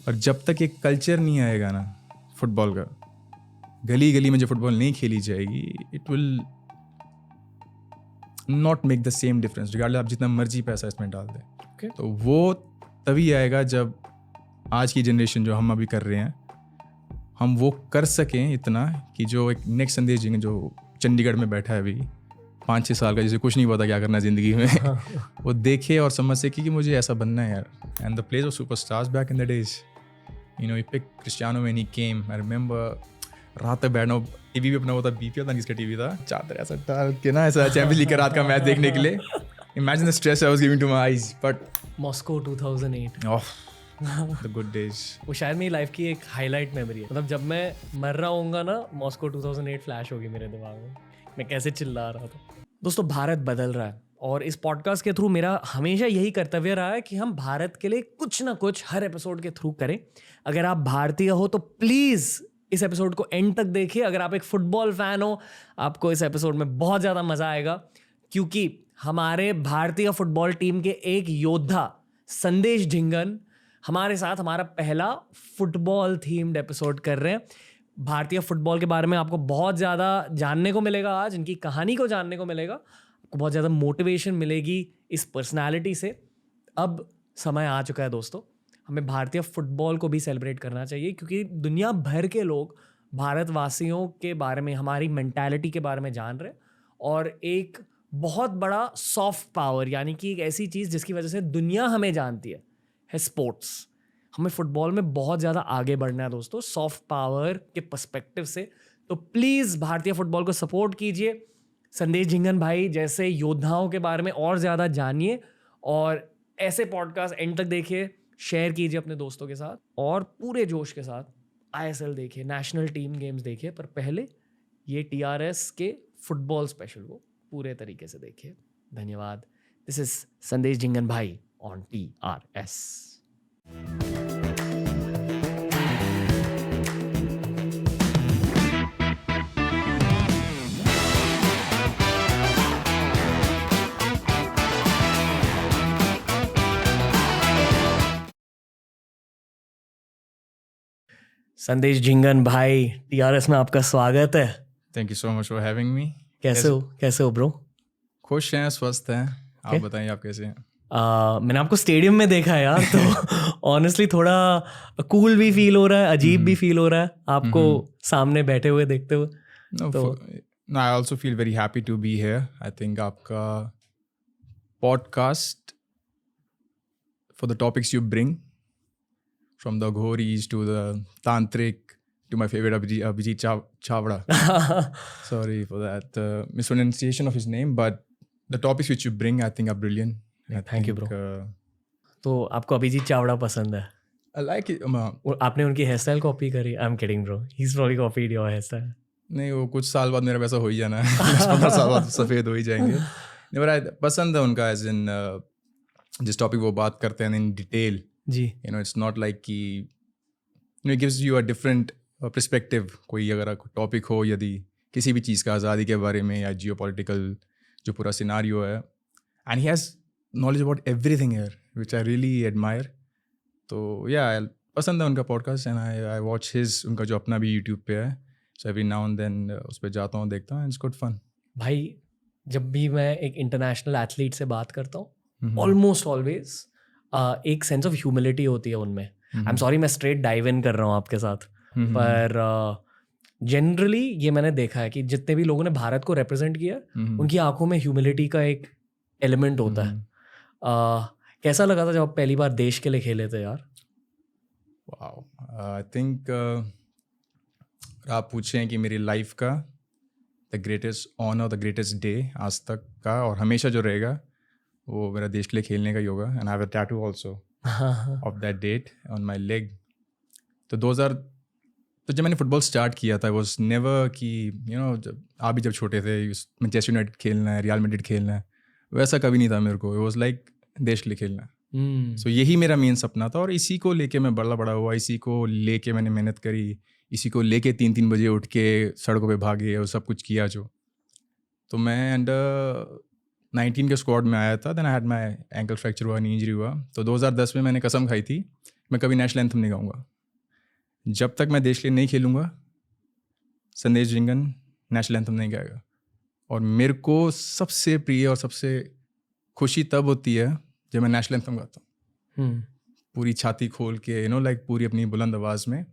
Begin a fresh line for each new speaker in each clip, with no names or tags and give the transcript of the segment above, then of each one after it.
और जब तक एक कल्चर नहीं आएगा ना फुटबॉल का, गली गली में जो फुटबॉल नहीं खेली जाएगी, it will not make the same difference regardless आप जितना मर्जी पैसा इसमें डाल दें।
Okay.
तो वो तभी आएगा जब आज की जनरेशन जो हम अभी कर रहे हैं, हम वो कर सकें इतना कि जो एक नेक्स्ट संदेश जी जो चंडीगढ़ में बैठा है अभी 5-6 साल का, जिसे कुछ नहीं पता क्या करना है ज़िंदगी में वो देखे और समझ सके कि मुझे ऐसा बनना है यार। And the place of superstars back in the days, you know, he pick Cristiano when he came. I remember रात तक बैठना, टीवी भी अपना होता, बीपीएल था, किसका टीवी था, चादर ऐसा डाल के ना, ऐसा चैंपियंस लीग का रात का मैच देखने के लिए। Imagine the stress I was giving to my eyes, but
Moscow 2008
the good days.
वो शायद मेरी लाइफ की एक हाईलाइट मेमोरी है। मतलब जब मैं मर रहा हूँगा ना, मॉस्को 2008 फ्लैश होगी मेरे दिमाग में, मैं कैसे चिल्ला रहा था। दोस्तों, भारत बदल रहा है और इस पॉडकास्ट के थ्रू मेरा हमेशा यही कर्तव्य रहा है कि हम भारत के लिए कुछ ना कुछ हर एपिसोड के थ्रू करें। अगर आप भारतीय हो तो प्लीज़ इस एपिसोड को एंड तक देखिए। अगर आप एक फुटबॉल फैन हो, आपको इस एपिसोड में बहुत ज़्यादा मज़ा आएगा, क्योंकि हमारे भारतीय फुटबॉल टीम के एक योद्धा संदेश झिंगन हमारे साथ हमारा पहला फुटबॉल थीम्ड एपिसोड कर रहे हैं। भारतीय फुटबॉल के बारे में आपको बहुत ज़्यादा जानने को मिलेगा आज, इनकी कहानी को जानने को मिलेगा, आपको बहुत ज़्यादा मोटिवेशन मिलेगी इस पर्सनालिटी से। अब समय आ चुका है दोस्तों, हमें भारतीय फुटबॉल को भी सेलिब्रेट करना चाहिए, क्योंकि दुनिया भर के लोग भारतवासियों के बारे में, हमारी मेंटालिटी के बारे में जान रहे हैं। और एक बहुत बड़ा सॉफ्ट पावर, यानी कि एक ऐसी चीज़ जिसकी वजह से दुनिया हमें जानती है स्पोर्ट्स। हमें फुटबॉल में बहुत ज़्यादा आगे बढ़ना है दोस्तों, सॉफ्ट पावर के पर्सपेक्टिव से। तो प्लीज़ भारतीय फुटबॉल को सपोर्ट कीजिए, संदेश झिंगन भाई जैसे योद्धाओं के बारे में और ज़्यादा जानिए, और ऐसे पॉडकास्ट एंड तक देखिए, शेयर कीजिए अपने दोस्तों के साथ, और पूरे जोश के साथ ISL देखिए, नेशनल टीम गेम्स देखिए, पर पहले ये TRS के फुटबॉल स्पेशल को पूरे तरीके से देखिए। धन्यवाद। दिस इज संदेश झिंगन भाई ऑन TRS। संदेश झिंगन भाई, TRS में आपका स्वागत है।
Thank you so much for having me.
कैसे हो ब्रो?
खुश हैं, स्वस्थ हैं। आप बताइए, आप कैसे हैं?
मैंने आपको स्टेडियम में देखा है यार, तो ऑनेस्टली थोड़ा कूल भी फील हो रहा है, अजीब भी फील हो रहा है आपको सामने बैठे हुए देखते हुए।
No, I also feel very happy to be here. I think आपका podcast for the topics you bring, from the Ghoris to the Tantric to my favorite Abhijit Chavda. Sorry for that mispronunciation of his name, but the topics which you bring, I think, are brilliant.
Thank you, bro. तो आपको अभिजीत चावड़ा पसंद है?
I like it.
आपने उनकी hair style copy करी? I am kidding bro, he is probably copied your hairstyle.
नहीं, वो कुछ साल बाद मेरा वैसा हो ही जाना है। 15 साल बाद सफ़ेद हो ही जाएंगे। पसंद है उनका, एज इन जिस टॉपिक वो बात करते हैं in detail
ji.
You know, it's not like कि you know, it gives you a different perspective. कोई अगर टॉपिक हो, यदि किसी भी चीज़ का, आज़ादी के बारे में या जियोपॉलिटिकल जो पूरा सिनारियो है, and he has knowledge about everything here, which I really admire. तो या पसंद है उनका podcast, and I watch his, उनका जो अपना भी यूट्यूब पे है, so every now and then उस पर जाता हूँ, देखता हूँ, इट्स गुड फन।
भाई जब भी मैं एक इंटरनेशनल एथलीट से बात करता हूँ, ऑलमोस्ट ऑलवेज एक सेंस ऑफ ह्यूमिलिटी होती है उनमें। आई एम सॉरी, मैं स्ट्रेट डाइव इन कर रहा हूँ आपके साथ, पर जनरली ये मैंने देखा है कि जितने भी लोगों ने भारत को रिप्रेजेंट किया, उनकी आंखों में ह्यूमिलिटी का एक एलिमेंट होता है। कैसा लगा था जब आप पहली बार देश के लिए खेले थे यार?
वाओ, आई थिंक आप पूछें कि मेरी लाइफ का the greatest honour, the greatest day आज तक का और हमेशा जो रहेगा, वो मेरा देश के लिए खेलने का ही होगा। And I have a tattoo also of that date on my leg. तो 2000, तो जब मैंने फुटबॉल स्टार्ट किया था, वाज नेवर कि यू नो, आप भी जब छोटे थे, मैनचेस्टर यूनाइटेड खेलना है, रियल मैड्रिड खेलना है, वैसा कभी नहीं था मेरे को। इट वाज लाइक देश के लिए खेलना है। सो यही मेरा मेन सपना था, और इसी को लेके मैं बड़ा हुआ, इसी को लेके मैंने मेहनत करी, इसी को लेके 3-3 बजे उठ के सड़कों पे भागे और सब कुछ किया जो। तो मैं अंडर 19 के स्क्वाड में आया था। Then I had my ankle fracture हुआ, नी इंजरी हुआ। तो 2010 में मैंने कसम खाई थी मैं कभी नेशनल एंथम नहीं गाऊंगा। जब तक मैं देश के लिए नहीं खेलूँगा, संदेश झिंगन नेशनल एंथम नहीं गाएगा। और मेरे को सबसे प्रिय और सबसे खुशी तब होती है जब मैं नेशनल एंथम गाता हूँ, पूरी छाती खोल के, लाइक पूरी अपनी बुलंद आवाज़ में।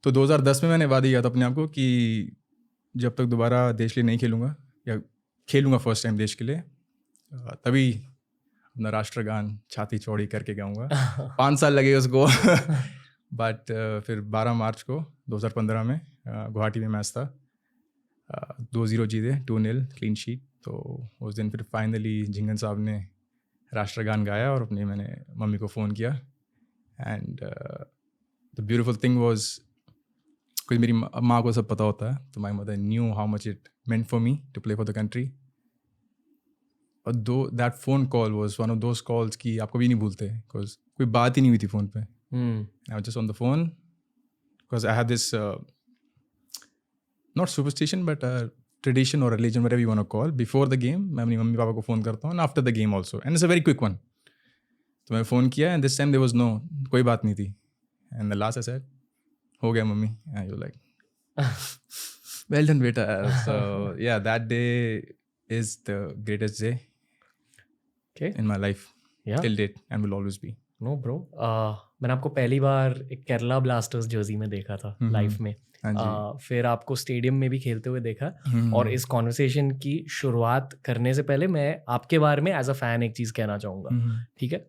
तो 2010 में मैंने वादा किया था अपने आप को कि जब तक दोबारा देश के लिए नहीं खेलूँगा या खेलूँगा फर्स्ट टाइम देश के लिए, तभी अपना राष्ट्रगान छाती चौड़ी करके गाऊँगा। 5 साल लगे उसको बट फिर 12 मार्च को 2015 में गुवाहाटी में मैच था, 2-0 जीते, 2-0 क्लीन शीट। तो उस दिन फिर फाइनली झिंगन साहब ने राष्ट्रगान गाया और मैंने मम्मी को फ़ोन किया। And the beautiful thing was, क्योंकि मेरी माँ को सब पता होता है, तो my mother knew how much it meant for me to play for the country. और that phone call was one of those calls कि आप कभी नहीं भूलते, बिकॉज कोई बात ही नहीं हुई थी फ़ोन पे। I was just on the phone because I have this not superstition but tradition और religion, whatever you want to call, before the game मैं अपनी मम्मी पापा को फ़ोन करता हूँ, and after the game also, and it's a very quick one. तो मैं phone किया and this time there was no, कोई बात नहीं थी। And the last I said, हो गया mummy, and you like well done बेटा। So yeah, that day is the greatest day in my life till date and will always be.
No bro, मैंने आपको पहली बार एक केरला ब्लास्टर्स जर्सी में देखा था लाइफ में, फिर आपको स्टेडियम में भी खेलते हुए देखा। और इस कॉन्वर्सेशन की शुरुआत करने से पहले मैं आपके बारे में एज अ फैन एक चीज़ कहना चाहूँगा, ठीक है?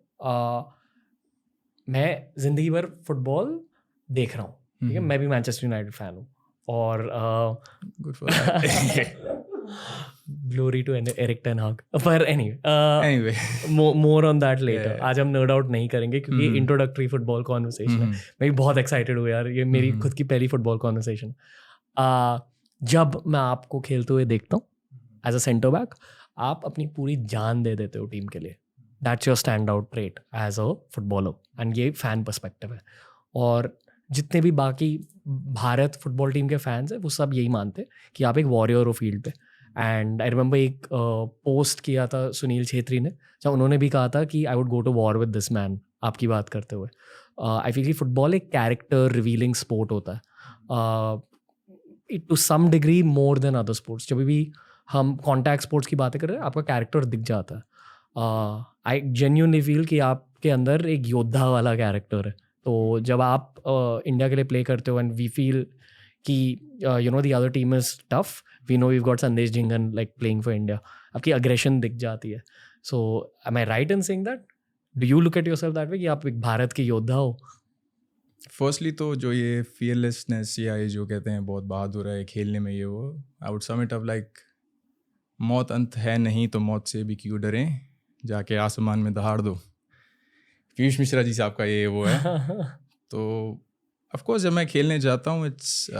मैं ज़िंदगी भर फुटबॉल देख रहा हूँ, ठीक है? मैं भी मैनचेस्टर यूनाइटेड फ़ैन हूँ, और
good for that.
Glory to Erik ten Hag. पर
Anyway,
more on that later.
Yeah.
आज हम नर्ड आउट नहीं करेंगे क्योंकि इंट्रोडक्टरी फुटबॉल कॉन्वर्सेशन है। मैं भी बहुत एक्साइटेड हूँ यार, ये मेरी खुद की पहली फुटबॉल कॉन्वर्सेशन। जब मैं आपको खेलते हुए देखता हूँ एज अ सेंटर बैक, आप अपनी पूरी जान दे देते हो टीम के लिए। That's your stand out trait as a footballer, and ये फैन पर्सपेक्टिव है। और जितने भी बाकी भारत फुटबॉल टीम के फैंस हैं वो सब यही मानते हैं कि आप एक वॉरियर हो फील्ड पे। एंड आई रिमेंबर एक पोस्ट किया था सुनील छेत्री ने, जब उन्होंने भी कहा था कि I would go to war with this man, आपकी बात करते हुए। आई फील कि फुटबॉल एक कैरेक्टर रिवीलिंग स्पोर्ट होता है to some degree more than other sports. जब भी हम कॉन्टैक्ट स्पोर्ट्स की बातें कर रहे हैं, आपका कैरेक्टर दिख जाता है। आई जेन्युइनली फील कि आपके अंदर एक योद्धा वाला कैरेक्टर है। तो जब आप इंडिया के लिए प्ले करते हो एंड वी फील कि you know the other team is tough, we know we've got Sandesh Jhingan like playing for India, आपकी अग्रेशन दिख जाती है। So am I right in saying that? Do you look at yourself that way कि आप एक भारत के योद्धा हो?
फर्स्टली तो जो ये फियरलेसनेस या ये जो कहते हैं बहुत बहादुर है खेलने में, ये वो I would sum it up like मौत अंत है नहीं तो मौत से भी क्यों डरें, जाके आसमान में दहाड़ दो। पीयूष मिश्रा जी साहब का ये वो है। तो ऑफकोर्स जब मैं खेलने जाता हूँ, इट्स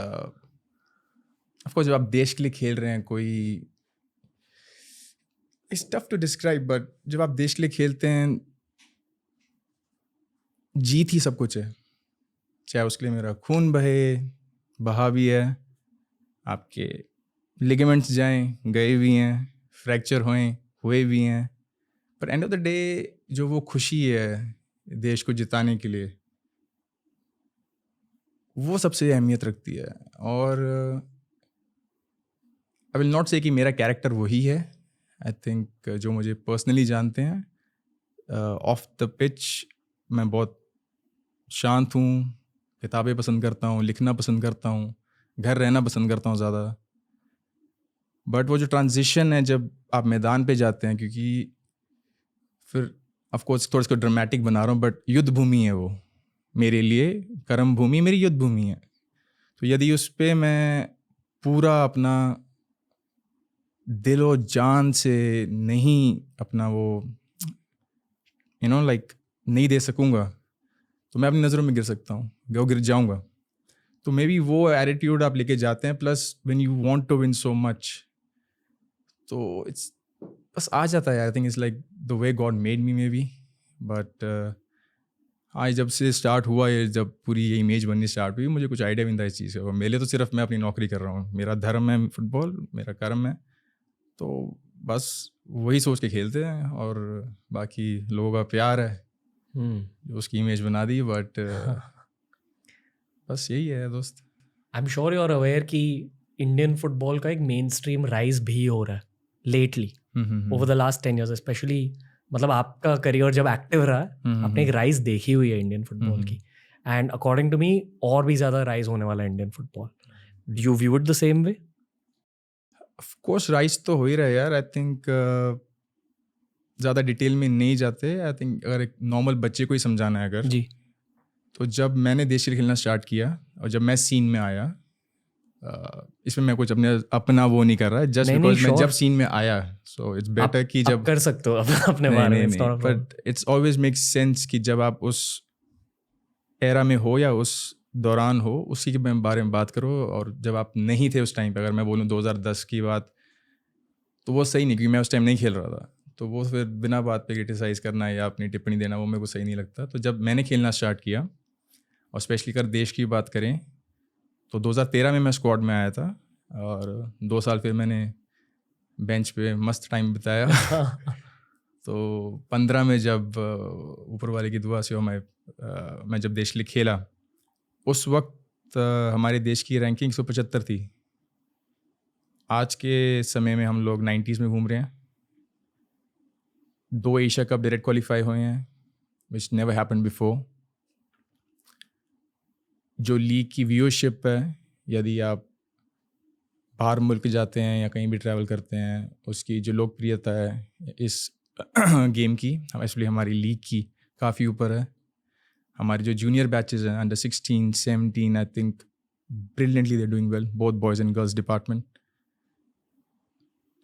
ऑफकोर्स जब आप देश के लिए खेल रहे हैं, कोई it's tough to describe, but जब आप देश के लिए खेलते हैं, जीत ही सब कुछ है। चाहे उसके लिए मेरा खून बहा भी है, आपके लिगामेंट्स गए भी हैं, फ्रैक्चर हुए भी हैं, पर एंड ऑफ द डे जो वो खुशी है देश को जिताने के लिए, वो सबसे अहमियत रखती है। और आई विल नॉट से कि मेरा कैरेक्टर वही है। आई थिंक जो मुझे पर्सनली जानते हैं, ऑफ द पिच मैं बहुत शांत हूँ, किताबें पसंद करता हूँ, लिखना पसंद करता हूँ, घर रहना पसंद करता हूँ ज़्यादा। बट वो जो ट्रांजिशन है जब आप मैदान पे जाते हैं, क्योंकि फिर ऑफकोर्स थोड़ा इसको ड्रामेटिक बना रहा हूँ, बट युद्ध भूमि है वो मेरे लिए, कर्म भूमि मेरी युद्ध भूमि है। तो यदि उस पर मैं पूरा अपना दिल और जान से नहीं अपना वो लाइक नहीं दे सकूँगा, तो मैं अपनी नज़रों में गिर सकता हूँ, गिर जाऊँगा। तो मे बी वो एटीट्यूड आप लेके जाते हैं, plus when you want to win so much, तो इट्स बस आ जाता है। I think it's like the way God made me maybe. But आज जब से स्टार्ट हुआ ये, जब पूरी ये इमेज बननी स्टार्ट हुई, मुझे कुछ आइडिया भी नहीं था इस चीज़ का। मेरे लिए तो सिर्फ मैं अपनी नौकरी कर रहा हूँ, मेरा धर्म है फुटबॉल, मेरा कर्म है, तो बस वही सोच के खेलते हैं, और बाकी लोगों का प्यार है जो उसकी इमेज बना दी, बट बस यही है दोस्त।
I am sure you are aware कि इंडियन फुटबॉल का एक मेन स्ट्रीम राइज भी हो रहा है lately over the last 10 years specially. मतलब आपका करियर जब एक्टिव रहा है, आपने एक राइज देखी हुई है इंडियन फुटबॉल की, एंड अकॉर्डिंग टू मी और भी ज़्यादा राइज होने वाला है Indian football. Do you view it the same way?
Of course rise तो हो ही रहा है यार। आई थिंक ज़्यादा डिटेल में नहीं जाते। आई थिंक अगर एक नॉर्मल बच्चे को ही समझाना है अगर,
जी,
तो जब मैंने देश के लिए खेलना स्टार्ट किया और जब मैं सीन में आया, इसमें मैं कुछ अपना वो नहीं कर रहा है, जस्ट बिकॉज मैं जब सीन में आया, सो इट्स बेटर कि जब
कर सकते हो अपने बारे में,
but it's always makes sense कि जब आप उस एरा में हो या उस दौरान हो, उसी के बारे में बात करो। और जब आप नहीं थे उस टाइम पे, अगर मैं बोलूँ 2010 की बात, तो वो सही नहीं, क्योंकि मैं उस टाइम नहीं खेल रहा था। तो वो फिर बिना बात पे क्रिटिसाइज करना या अपनी टिप्पणी देना, वो मेरे को सही नहीं लगता। तो जब मैंने खेलना स्टार्ट किया, और स्पेशली अगर देश की बात करें, तो 2013 में मैं स्क्वाड में आया था, और 2 साल फिर मैंने बेंच पे मस्त टाइम बिताया। तो 15 में जब ऊपर वाले की दुआ से मैं जब देश के लिए खेला, उस वक्त हमारे देश की रैंकिंग 175 थी। आज के समय में हम लोग 90s में घूम रहे हैं। 2 एशिया कप डायरेक्ट क्वालिफाई हुए हैं, विच नेवर हैपेंड बिफोर। जो लीग की व्यूअरशिप है, यदि आप बाहर मुल्क जाते हैं या कहीं भी ट्रैवल करते हैं, उसकी जो लोकप्रियता है इस गेम की, स्पेशली हमारी लीग की, काफ़ी ऊपर है। हमारे जो जूनियर बैचेस हैं, under 16, 17, I think brilliantly they doing well, both boys and girls department.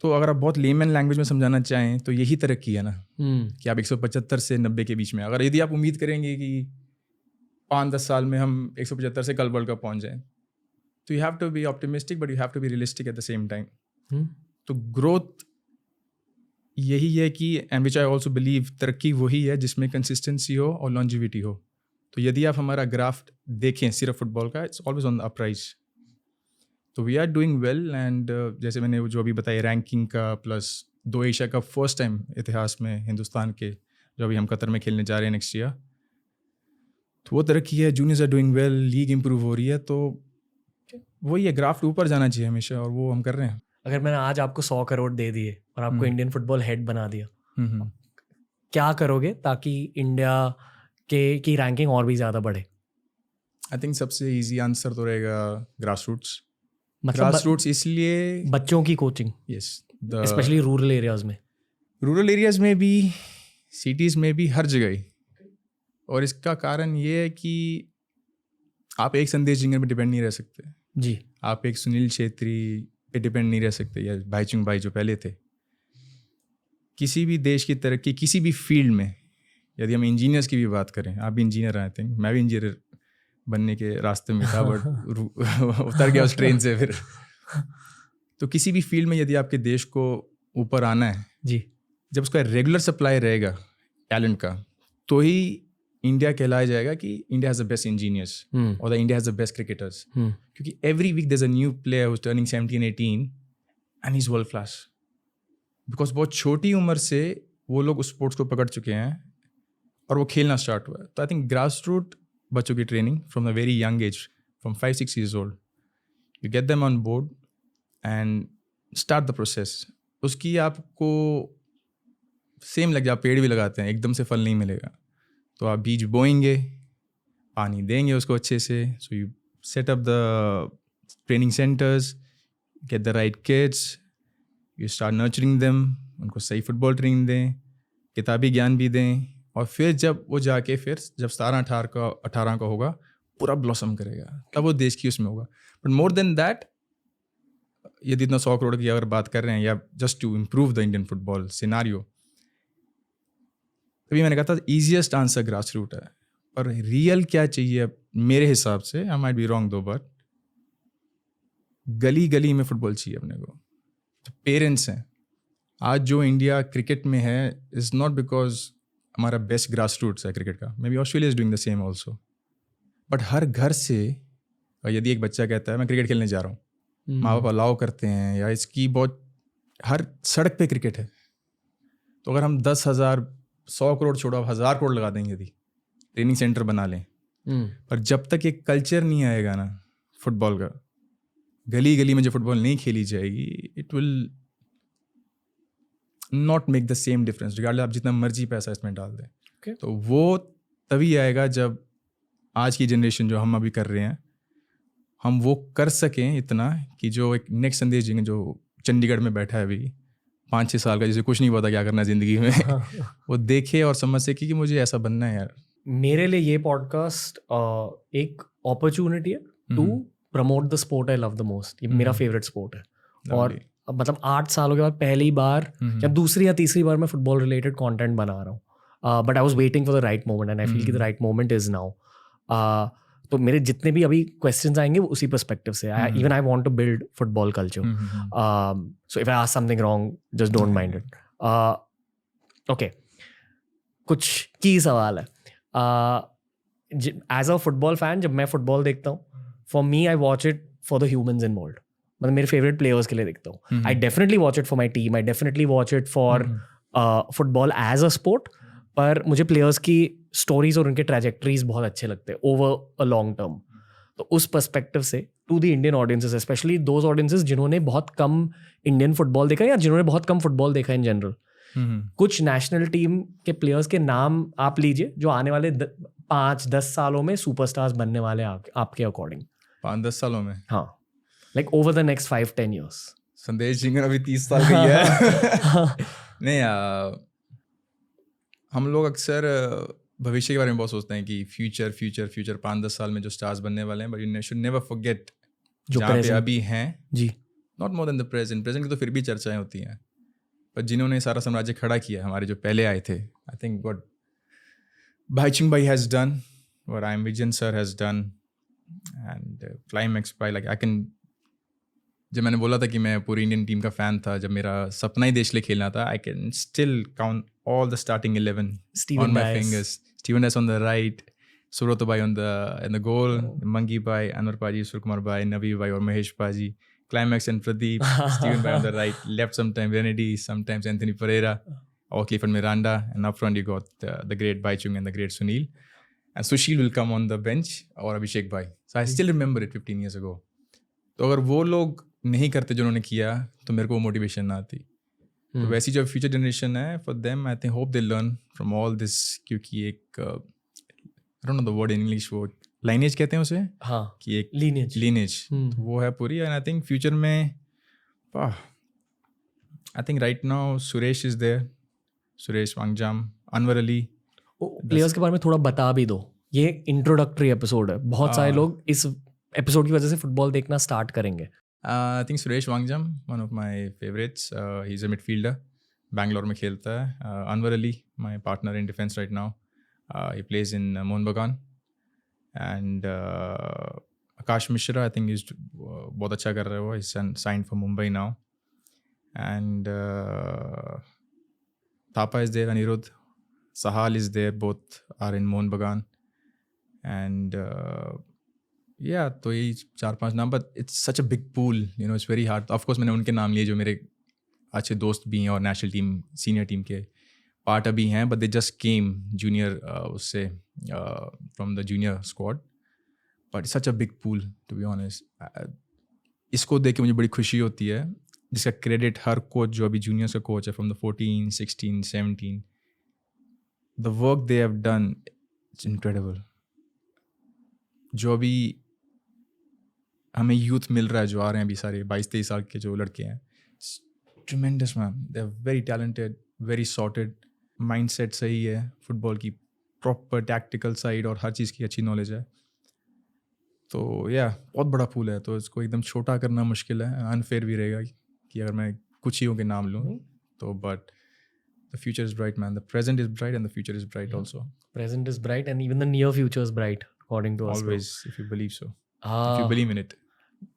तो अगर आप बहुत लेमन लैंग्वेज में समझाना चाहें, तो यही तरक्की है ना, कि आप 175 से 90 के बीच में, अगर यदि आप उम्मीद करेंगे कि 5-10 साल में हम 175 से कल वर्ल्ड कप पहुँच जाएँ, तो you have to be optimistic, but you have to be realistic at the same time. तो ग्रोथ यही है कि, and which I also believe, तरक्की वही है जिसमें कंसिस्टेंसी हो और लॉन्जिविटी हो। तो यदि आप हमारा ग्राफ देखें सिर्फ फुटबॉल का, it's always on the uprise. तो we are doing well, and जैसे मैंने जो अभी बताया रैंकिंग का, plus 2 Asia cup first time इतिहास में हिंदुस्तान के, जो अभी हम कतर में खेलने जा रहे हैं नेक्स्ट ईयर, तो वो तरक्की है। Juniors are doing well, league improve हो रही है। तो वही है, ग्राफ ऊपर जाना चाहिए हमेशा, और वो हम कर रहे हैं।
अगर मैंने आज आपको 100 करोड़ दे दिए और आपको इंडियन फुटबॉल हेड बना दिया, क्या करोगे ताकि इंडिया की रैंकिंग और भी ज़्यादा बढ़े?
आई थिंक सबसे इजी आंसर तो रहेगा ग्रास रूट्स।
मतलब
ग्रास रूट्स इसलिए,
बच्चों की coaching,
yes,
specially rural areas में।
रूरल एरियाज में भी, सिटीज़ में भी, हर जगह ही। और इसका कारण ये है कि आप एक संदेश जिंगर पे डिपेंड नहीं रह सकते
जी।
आप एक सुनील छेत्री पे डिपेंड नहीं रह सकते, या भाईचुंग भाई जो पहले थे। किसी भी देश की तरक्की किसी भी फील्ड में, यदि हम इंजीनियर्स की भी बात करें, आप भी इंजीनियर, आई थिंक मैं भी इंजीनियर बनने के रास्ते में था, बट उतर गया उस ट्रेन से फिर। तो किसी भी फील्ड में यदि आपके देश को ऊपर आना है
जी,
जब उसका रेगुलर सप्लाई रहेगा टैलेंट का, तो ही इंडिया कहलाया जाएगा कि India has the best engineers और the India has the best cricketers. क्योंकि every week there is a new player who is turning 17, 18 and he is world class, because बहुत छोटी उम्र से वो लोग उस स्पोर्ट्स को पकड़ चुके हैं और वो खेलना स्टार्ट हुआ है। तो आई थिंक ग्रास रूट बच्चों की training from a very young age, from 5-6 years old, you get them on board and start the process. उसकी आपको सेम लग जाए, आप पेड़ भी लगाते हैं, एकदम से फल नहीं मिलेगा। तो आप बीज बोएंगे, पानी देंगे उसको अच्छे से, so you set up the training centres, get the right kids, you start nurturing them, उनको सही फुटबॉल ट्रेनिंग दें, किताबी ज्ञान भी दें, और फिर जब वो जाके फिर जब 17-18 का होगा, पूरा ब्लॉसम करेगा, तब वो देश की उसमें होगा। बट मोर देन दैट, यदि इतना 100 करोड़ की अगर बात कर रहे हैं, या just to improve the Indian football scenario, तभी मैंने कहा था ईजिएस्ट आंसर ग्रास रूट है। पर रियल क्या चाहिए मेरे हिसाब से, आई माइट बी रॉन्ग दो, बट गली गली में फुटबॉल चाहिए अपने को। तो पेरेंट्स हैं, आज जो इंडिया क्रिकेट में है इज़ नॉट बिकॉज हमारा बेस्ट ग्रास रूट्स है क्रिकेट का, maybe Australia is doing the same also, but हर घर से यदि एक बच्चा कहता है मैं क्रिकेट खेलने जा रहा हूँ, माँ बाप अलाउ करते हैं, या इसकी बहुत, हर सड़क पे क्रिकेट है। तो अगर हम 10,000 100 करोड़ छोड़ो, 1,000 करोड़ लगा देंगे यदि, ट्रेनिंग सेंटर बना लें, पर जब तक ये कल्चर नहीं आएगा ना फुटबॉल का, गली गली में जो फुटबॉल नहीं खेली जाएगी, it will not make the same difference regardless आप जितना मर्जी पैसा इसमें डाल दें।
Okay.
तो वो तभी आएगा जब आज की जनरेशन जो हम अभी कर रहे हैं, हम वो कर सकें इतना कि जो एक नेक्स्ट संदेश जी जो चंडीगढ़ में बैठा है अभी 5-6 साल का, जिसे कुछ नहीं पता क्या करना है ज़िंदगी में वो देखे और समझ सके कि मुझे ऐसा बनना है यार।
मेरे लिए ये पॉडकास्ट एक अपॉर्चुनिटी है to promote the sport I love the most. ये मेरा फेवरेट स्पोर्ट है और मतलब 8 सालों के बाद पहली बार या दूसरी या तीसरी बार मैं फुटबॉल रिलेटेड कंटेंट बना रहा हूँ। But I was waiting for the right moment and I feel कि the right moment is now. तो मेरे जितने भी अभी क्वेश्चंस आएंगे वो उसी पर्सपेक्टिव से। Even I want to build football culture, so if I ask something wrong just don't mind it. Okay, कुछ की सवाल है। एज अ फुटबॉल फैन जब मैं फुटबॉल देखता हूँ, for me I watch it for the humans involved. मतलब मेरे फेवरेट प्लेयर्स के लिए देखता हूँ। I definitely watch it for my team, I definitely watch it for football as a sport. पर मुझे प्लेयर्स की स्टोरीज और उनके ट्रैजेक्टरीज बहुत अच्छे लगते हैं ओवर अ लॉन्ग टर्म। तो उस पर्सपेक्टिव से to the Indian audiences, specially those audiences जिन्होंने बहुत कम इंडियन फुटबॉल देखा है या जिन्होंने बहुत कम फुटबॉल देखा है इन जनरल, कुछ नेशनल टीम के प्लेयर्स के नाम आप लीजिए जो आने वाले 5-10 सालों में सुपरस्टार्स बनने वाले हैं आपके अकॉर्डिंग।
5-10 सालों में?
हाँ, like over the next 5-10 years।
संदेश जी अभी 30 साल का ही है। नहीं, हम लोग अक्सर भविष्य के बारे में बहुत सोचते हैं कि फ्यूचर 5-10 साल में जो स्टार्स बनने वाले हैं, but you should never forget जो जहाँ पे अभी हैं जी, not more than the present की तो फिर भी चर्चाएं होती हैं, पर जिन्होंने सारा साम्राज्य खड़ा किया हमारे जो पहले आए थे, आई थिंक व्हाट भाईचुंग भाई has done, what I am vision sir has done, and climax भाई, लाइक आई कैन, जब मैंने बोला था कि मैं पूरी इंडियन टीम का फ़ैन था, जब मेरा सपना ही देश लिए खेलना था, I can still count all the starting 11 on my fingers. Steven Dias on the right, Suroto Bhai in the goal, Mangi Bhai, Anwar Paji, Surkumar Bhai, Navi Bhai or Mahesh Paji, Climax and Pradeep, Steven Bhai on the right, left sometimes Renedy, sometimes Anthony Pereira, or Clifford Miranda, and up front you got the great Baichung and the great Sunil, and Sushil will come on the bench or Abhishek Bhai. So I still remember it 15 years ago. तो अगर वो लोग नहीं करते जो उन्होंने किया तो मेरे को वो मोटिवेशन ना आती। तो वैसी जो फ्यूचर जनरेशन है, for them I think hope they learn from all this, क्योंकि एक आई don't know the word in English, वो लाइनेज कहते हैं उसे,
हाँ,
कि एक
लीनेज
तो वो है पूरी। एंड आई थिंक फ्यूचर में I think right now Suresh is there, Suresh Wangjam, Anwar Ali.
Players के बारे में थोड़ा बता भी दो, ये इंट्रोडक्टरी एपिसोड है, बहुत सारे लोग इस एपिसोड की वजह से फुटबॉल देखना स्टार्ट करेंगे।
I think Suresh Wangjam, one of my favorites. He's a midfielder. Bangalore में खेलता है. Anwar Ali, my partner in defense right now. He plays in Mohun Bagan. And Akash Mishra, I think, is बहुत अच्छा कर रहा है वो. He's signed for Mumbai now. And Thapa is there, Anirudh. Sahal is there. Both are in Mohun Bagan. And या तो यही 4-5 नाम, but it's such a big pool, you know, it's very hard. Of course मैंने उनके नाम लिए जो मेरे अच्छे दोस्त भी हैं और नेशनल टीम सीनियर टीम के पार्ट अभी हैं, but they just came junior उससे from the junior squad, but it's such a big pool to be honest. इसको देख के मुझे बड़ी खुशी होती है, जिसका क्रेडिट हर कोच जो अभी जूनियर्स का कोच है from the 14, 16, 17, the work they have done, it's incredible. जो अभी हमें यूथ मिल रहा है, जो आ रहे हैं अभी सारे 22-23 साल के जो लड़के हैं, tremendous man, they are very talented, very sorted, mindset सही है, फुटबॉल की प्रॉपर टैक्टिकल साइड और हर चीज़ की अच्छी नॉलेज है। तो या बहुत बड़ा पूल है, तो इसको एकदम छोटा करना मुश्किल है, अनफेयर भी रहेगा कि अगर मैं कुछ ही के नाम लूँ तो, but the future is bright, man. The present is bright and the future is bright also.
Present is bright and even the near future is bright according to us.
Always, if you believe so. If you believe in it.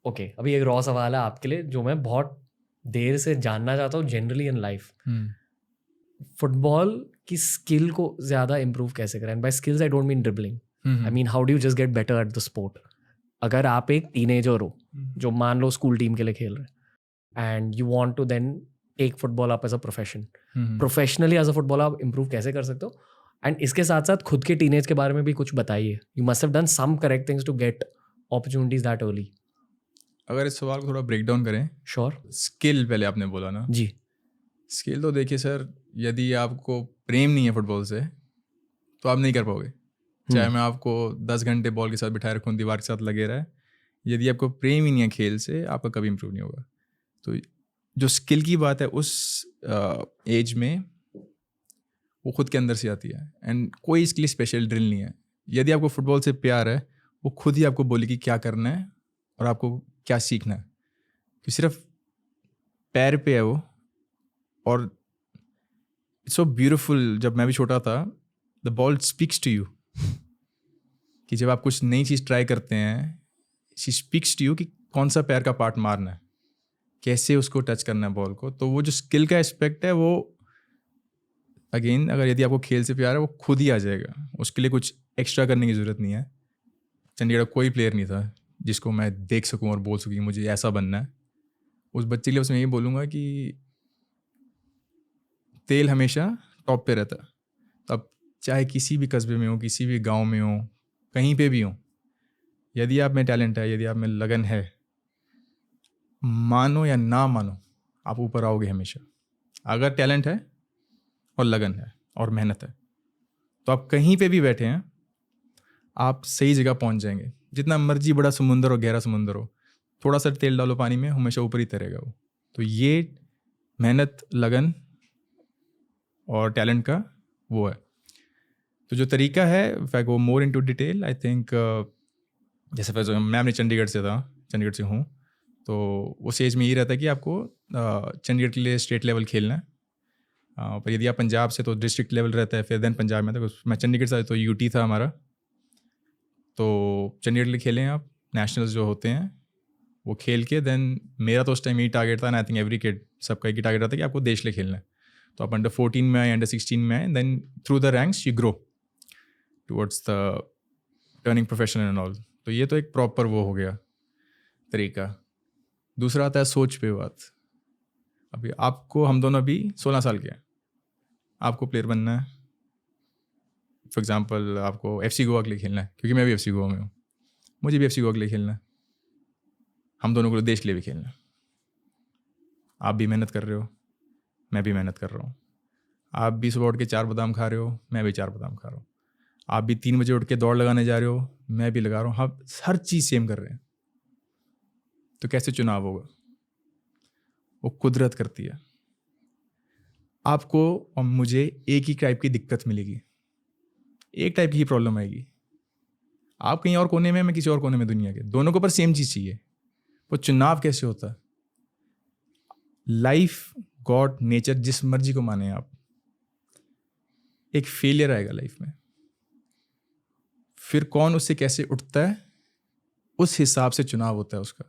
Okay, अभी एक raw सवाल है आपके लिए जो मैं बहुत देर से जानना चाहता हूँ जनरली इन लाइफ। फुटबॉल की स्किल को ज़्यादा इम्प्रूव कैसे करें? And by skills I don't mean dribbling, I mean how do you just get better at the sport. अगर आप एक टीनेजर हो जो मान लो स्कूल टीम के लिए खेल रहे हैं and you want to then take football up as a profession, professionally as a football आप इम्प्रूव कैसे कर सकते हो? एंड इसके साथ साथ खुद के टीनेज के बारे में भी कुछ बताइए. You must have done some correct things to get opportunities that early.
अगर इस सवाल को थोड़ा ब्रेक डाउन करें,
श्योर.
स्किल पहले आपने बोला ना,
जी.
स्किल तो देखिए सर, यदि आपको प्रेम नहीं है फुटबॉल से तो आप नहीं कर पाओगे. चाहे मैं आपको 10 घंटे बॉल के साथ बिठाए रखूँ, दीवार के साथ लगे रहे, यदि आपको प्रेम ही नहीं है खेल से, आपका कभी इम्प्रूव नहीं होगा. तो जो स्किल की बात है उस एज में वो खुद के अंदर से आती है. एंड कोई इसके लिए स्पेशल ड्रिल नहीं है. यदि आपको फुटबॉल से प्यार है, वो खुद ही आपको बोले कि क्या करना है और आपको क्या सीखना है. कि सिर्फ पैर पे है वो. और इट्स सो ब्यूटीफुल. जब मैं भी छोटा था, the ball speaks to you. कि जब आप कुछ नई चीज़ ट्राई करते हैं, शी स्पीक्स टू यू कि कौन सा पैर का पार्ट मारना है, कैसे उसको टच करना है बॉल को. तो वो जो स्किल का एस्पेक्ट है वो अगेन, अगर यदि आपको खेल से प्यार है, वो खुद ही आ जाएगा. उसके लिए कुछ एक्स्ट्रा करने की ज़रूरत नहीं है. चंडीगढ़ कोई प्लेयर नहीं था जिसको मैं देख सकूं और बोल सकूं कि मुझे ऐसा बनना है. उस बच्चे के लिए बस मैं यही बोलूँगा कि तेल हमेशा टॉप पे रहता है. तो आप चाहे किसी भी कस्बे में हो, किसी भी गांव में हो, कहीं पे भी हो, यदि आप में टैलेंट है, यदि आप में लगन है, मानो या ना मानो, आप ऊपर आओगे हमेशा. अगर टैलेंट है और लगन है और मेहनत है, तो आप कहीं पे भी बैठे हैं, आप सही जगह पहुंच जाएंगे. जितना मर्जी बड़ा समुंदर हो, गहरा समुंदर हो, थोड़ा सा तेल डालो पानी में, हमेशा ऊपर ही तैरेगा वो. तो ये मेहनत, लगन और टैलेंट का वो है. तो जो तरीका है, if I go more into detail, I think जैसे फैज मैं अपने चंडीगढ़ से था, चंडीगढ़ से हूँ, तो उस एज में ये रहता है कि आपको चंडीगढ़ के लिए स्टेट लेवल खेलना है. पर यदि आप पंजाब से तो डिस्ट्रिक्ट लेवल रहता है, फिर देन पंजाब में. तो मैं चंडीगढ़ से तो यूटी था हमारा. तो चंडीगढ़ के लिए खेलें आप, नेशनल्स जो होते हैं वो खेल के, देन मेरा तो उस टाइम यही टारगेट था, and I think every kid, सबका एक ही टारगेट रहता है कि आपको देश लिए खेलना है. तो आप अंडर 14 में आए, अंडर 16 में आए, then through the ranks you grow towards the turning professional and all. तो ये तो एक प्रॉपर वो हो गया तरीका. दूसरा आता है सोच पे बात. अभी आपको, हम दोनों अभी 16 साल के हैं, आपको प्लेयर बनना है. फॉर एग्जांपल आपको FC गोवा के लिए खेलना है, क्योंकि मैं भी FC गोवा में हूँ, मुझे भी FC गोवा के लिए खेलना है. हम दोनों को देश के लिए भी खेलना है. आप भी मेहनत कर रहे हो, मैं भी मेहनत कर रहा हूँ. आप भी सुबह उठ के 4 बादाम खा रहे हो, मैं भी 4 बादाम खा रहा हूँ. आप भी 3 बजे उठ के दौड़ लगाने जा रहे हो, मैं भी लगा रहा हूँ. हम हर चीज़ सेम कर रहे हैं. तो कैसे चुनाव होगा? वो कुदरत करती है. आपको और मुझे एक ही टाइप की दिक्कत मिलेगी, एक टाइप की ही प्रॉब्लम आएगी. आप कहीं और कोने में, मैं किसी और कोने में दुनिया के, दोनों को पर सेम चीज़ चाहिए. वो चुनाव कैसे होता है? लाइफ, गॉड, नेचर, जिस मर्जी को माने आप, एक फेलियर आएगा लाइफ में. फिर कौन उससे कैसे उठता है, उस हिसाब से चुनाव होता है उसका.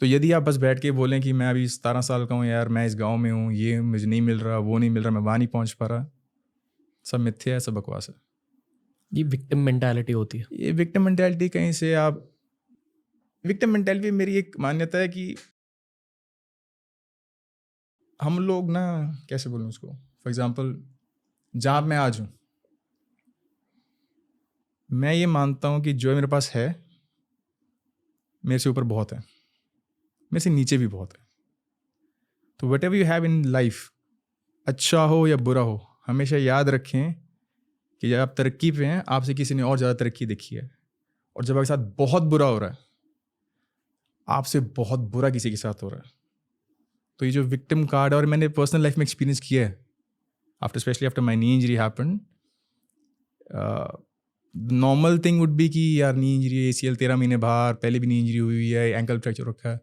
तो यदि आप बस बैठ के बोलें कि मैं अभी 17 साल का हूँ यार, मैं इस गांव में हूँ, ये मुझे नहीं मिल रहा, वो नहीं मिल रहा, मैं वहाँ नहीं पहुँच पा रहा, सब मिथ्या है, सब बकवास है.
ये विक्टिम मेंटालिटी होती है.
ये विक्टिम मेंटालिटी कहीं से आप, विक्टिम मेंटालिटी मेरी एक मान्यता है कि हम लोग ना, कैसे बोलूँ उसको, फॉर एग्जांपल जहाँ मैं आज हूँ, मैं ये मानता हूँ कि जो मेरे पास है, मेरे से ऊपर बहुत है, मेरे से नीचे भी बहुत है. तो what ever you have in life, अच्छा हो या बुरा हो, हमेशा याद रखें कि जब आप तरक्की पे हैं, आपसे किसी ने और ज़्यादा तरक्की देखी है. और जब आपके साथ बहुत बुरा हो रहा है, आपसे बहुत बुरा किसी के साथ हो रहा है. तो ये जो विक्टिम कार्ड है, और मैंने पर्सनल लाइफ में एक्सपीरियंस किया है, specially after my knee injury happen, normal thing would be कि यार नी इंजरी, ACL 13 महीने बाहर, पहले भी नी इंजरी हुई है, एंकल फ्रैक्चर रखा है,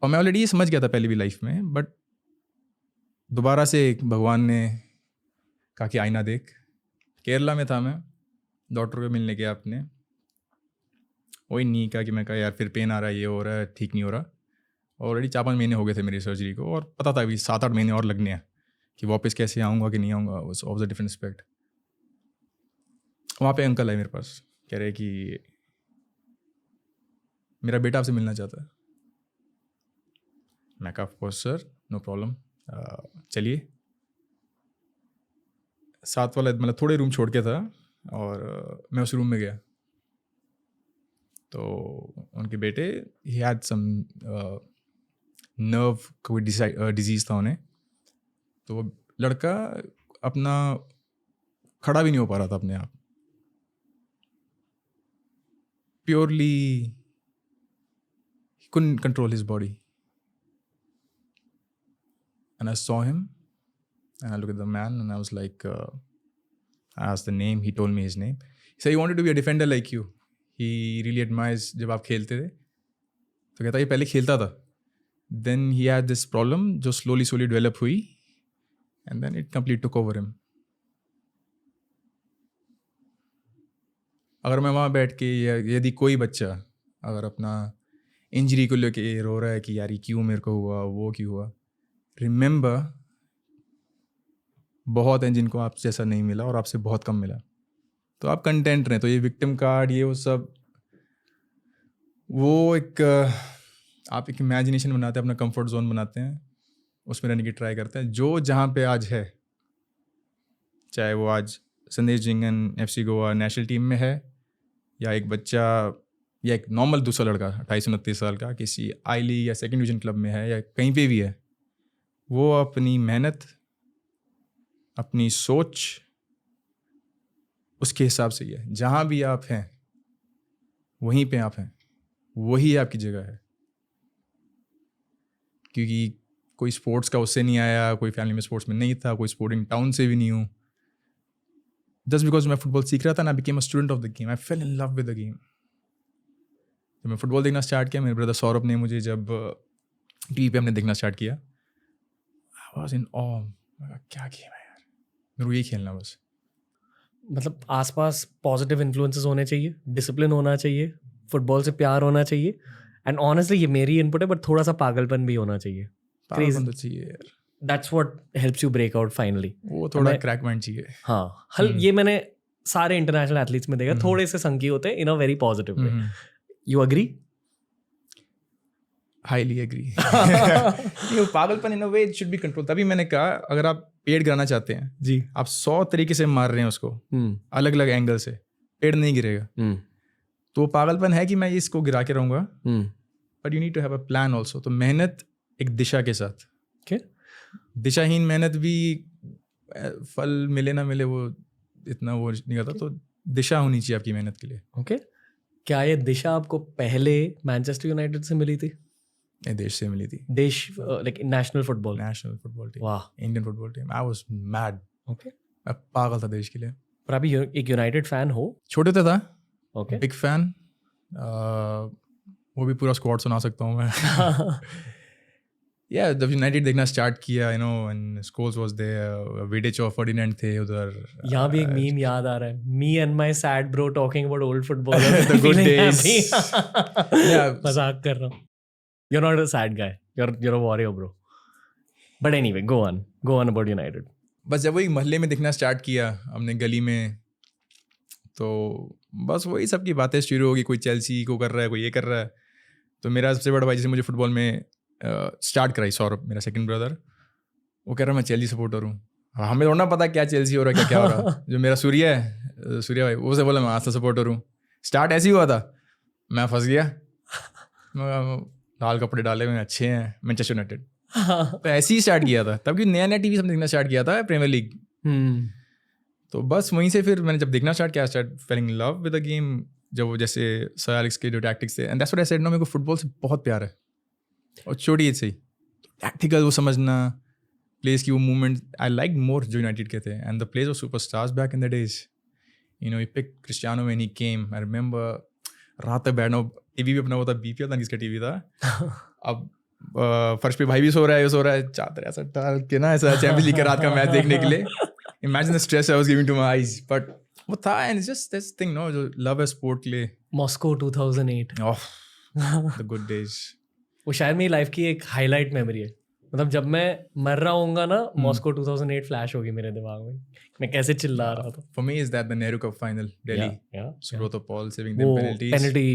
और मैं ऑलरेडी ये समझ गया था पहले भी लाइफ में. बट दोबारा से भगवान ने कहा कि आईना देख. केरला में था मैं, डॉक्टर को मिलने गया अपने, वही नी का कि मैं कहा यार फिर पेन आ रहा है, ये हो रहा है, ठीक नहीं हो रहा. ऑलरेडी 4-5 महीने हो गए थे मेरी सर्जरी को, और पता था अभी 7-8 महीने और लगने हैं कि वापस कैसे आऊँगा कि नहीं आऊँगा. Of the different aspect. वहाँ पे अंकल है मेरे पास, कह रहे कि मेरा बेटा आपसे मिलना चाहता है. मैं कहा of course sir, no problem, चलिए. साथ वाला मतलब थोड़े रूम छोड़ के था और मैं उस रूम में गया तो उनके बेटे ही हैड सम नर्व कोई डिजीज़ था उन्हें, तो वो लड़का अपना खड़ा भी नहीं हो पा रहा था अपने आप, purely he couldn't control his body. And I saw him and I looked at the man and I was like, I asked the name, he told me his name. He said he wanted to be a defender like you. He really admires जब आप खेलते थे, तो कहता ये पहले खेलता था, then he had this problem जो slowly develop हुई and then it completely took over him. अगर मैं वहाँ बैठ के यदि कोई बच्चा अगर अपना इंजरी को लेके रो रहा है कि यार ये क्यों मेरे को हुआ, वो क्यों हुआ, रिमेंबर बहुत हैं जिनको आप जैसा नहीं मिला और आपसे बहुत कम मिला, तो आप कंटेंट रहें. तो ये विक्टिम कार्ड ये वो सब वो एक आप एक इमेजिनेशन बनाते हैं, अपना कंफर्ट जोन बनाते हैं, उसमें रहने की ट्राई करते हैं. जो जहाँ पे आज है, चाहे वो आज संदेश Jhingan FC Goa national team में है या एक बच्चा या एक नॉर्मल दूसरा लड़का 28-29 साल का किसी आई लीग या सेकंड डिवीजन क्लब में है या कहीं पे भी है, वो अपनी मेहनत अपनी सोच उसके हिसाब से ही है. जहाँ भी आप हैं वहीं पे आप हैं, वही आपकी जगह है. क्योंकि कोई स्पोर्ट्स का उससे नहीं आया, कोई फैमिली में स्पोर्ट्स में नहीं था, कोई स्पोर्टिंग टाउन से भी नहीं हूँ. जस्ट बिकॉज मैं फुटबॉल सीख रहा था ना, became a student of the game. I fail in love with the game. जब मैं फुटबॉल देखना स्टार्ट किया, मेरे ब्रदर सौरभ ने मुझे जब टीवी पे हमने देखना स्टार्ट किया, आई वाज इन ऑ. क्या गेम है यार, मेरे को यही खेलना बस.
मतलब आसपास पॉजिटिव इन्फ्लुएंसेस होने चाहिए, डिसिप्लिन होना चाहिए, फुटबॉल से प्यार होना चाहिए, एंड ऑनेस्टली ये मेरी इनपुट है, बट थोड़ा सा पागलपन भी होना चाहिए.
पागलपन तो चाहिए यार,
that's what helps you break out finally.
वो थोड़ा क्रैक माइंड चाहिए.
हाँ, ये मैंने सारे इंटरनेशनल एथलीट्स में देखा, थोड़े से संकी होते हैं in a very positive way. You agree?
Highly agree. ये पागलपन in a way it should be control. तभी मैंने कहा अगर आप पेड़ गिराना चाहते हैं
जी,
आप 100 तरीके से मार रहे हैं उसको अलग अलग एंगल से, पेड़ नहीं गिरेगा. तो वो पागलपन है कि मैं इसको गिरा के रहूंगा, but you need to have a plan also. तो मेहनत एक दिशा के साथ. दिशाहीन मेहनत भी फल मिले ना मिले वो इतना वो नहीं करता. तो दिशा होनी चाहिए आपकी मेहनत के लिए.
ओके, क्या ये दिशा आपको पहले मैनचेस्टर यूनाइटेड से मिली थी?
ये देश से मिली थी.
देश लाइक नेशनल फुटबॉल
टीम,
वाह,
Indian football team. I was mad.
Okay,
मैं पागल था देश के लिए.
पर अभी एक यूनाइटेड फैन हो?
छोटे था.
Okay,
big fan. वो भी पूरा स्क्वाड सुना सकता हूँ मैं. या जब यूनाइटेड देखना स्टार्ट किया, you know, and Scholes was there, Vidic और फर्डिनेंड थे उधर.
यहाँ भी एक मीम याद आ रहा है, me and my sad bro talking about old football.
The good days.
Yeah, मजाक कर रहा हूँ. You're not a sad guy. You're a warrior, bro. But anyway, go on about United.
बस जब वही मोहल्ले में दिखना स्टार्ट किया हमने गली में, तो बस वही सब की बातें शुरू होगी. कोई चेल्सी को कर रहा है, कोई ये कर रहा है. तो मेरा सबसे बड़ा भाई जिसने मुझे फुटबॉल में स्टार्ट कराई, सौरभ, मेरा सेकंड ब्रदर, वो कह रहा मैं चेल्सी सपोर्टर हूँ. हमें थोड़ा पता क्या चेल्सी हो रहा है, क्या हो रहा है. जो मेरा सूर्य है, सूर्या भाई, वो से बोला मैं आस्था सपोर्टर हूँ. स्टार्ट ऐसे ही हुआ था, मैं फंस गया. लाल कपड़े डाले हुए अच्छे हैं, मैनचेस्टर यूनाइटेड. तो ऐसे ही स्टार्ट किया था तब, कि नया टीवी सब देखना स्टार्ट किया था, प्रीमियर लीग. तो बस वहीं से फिर मैंने जब देखना स्टार्ट किया, start falling in love with the game. जब वो जैसे सर एलेक्स के जो टैक्टिक्स थे, and that's what I said, no, मेरे को फुटबॉल से बहुत प्यार है. और छोटी एज से ही टैक्टिकल वो समझना, प्लेस की वो मूवमेंट आई लाइक मोर जो यूनाइटेड के थे. And the place of superstars back in the days, you know, you pick Cristiano when he came. I remember रात तक बैठना, टीवी भी अपना होता, बीपीएल था किसका टीवी था. अब फर्श पे भाई भी सो रहा है, चादर ऐसा डाल के ना, ऐसा चैंपियंस लीग का रात का मैच देखने के लिए. Imagine the stress I was giving to my eyes. But वो था, and it's just this thing, no, जो लव है स्पोर्ट के लिए.
Moscow 2008,
the good days.
वो शायद मेरी लाइफ की एक हाईलाइट मेमोरी है. मतलब जब मैं मर रहा हूँगा ना, मॉस्को 2008 फ्लैश होगी मेरे दिमाग में, मैं कैसे चिल्ला रहा था.
For me is that the Nehru Cup final, Delhi. Subrata Paul saving them
वो
penalties.
penalty,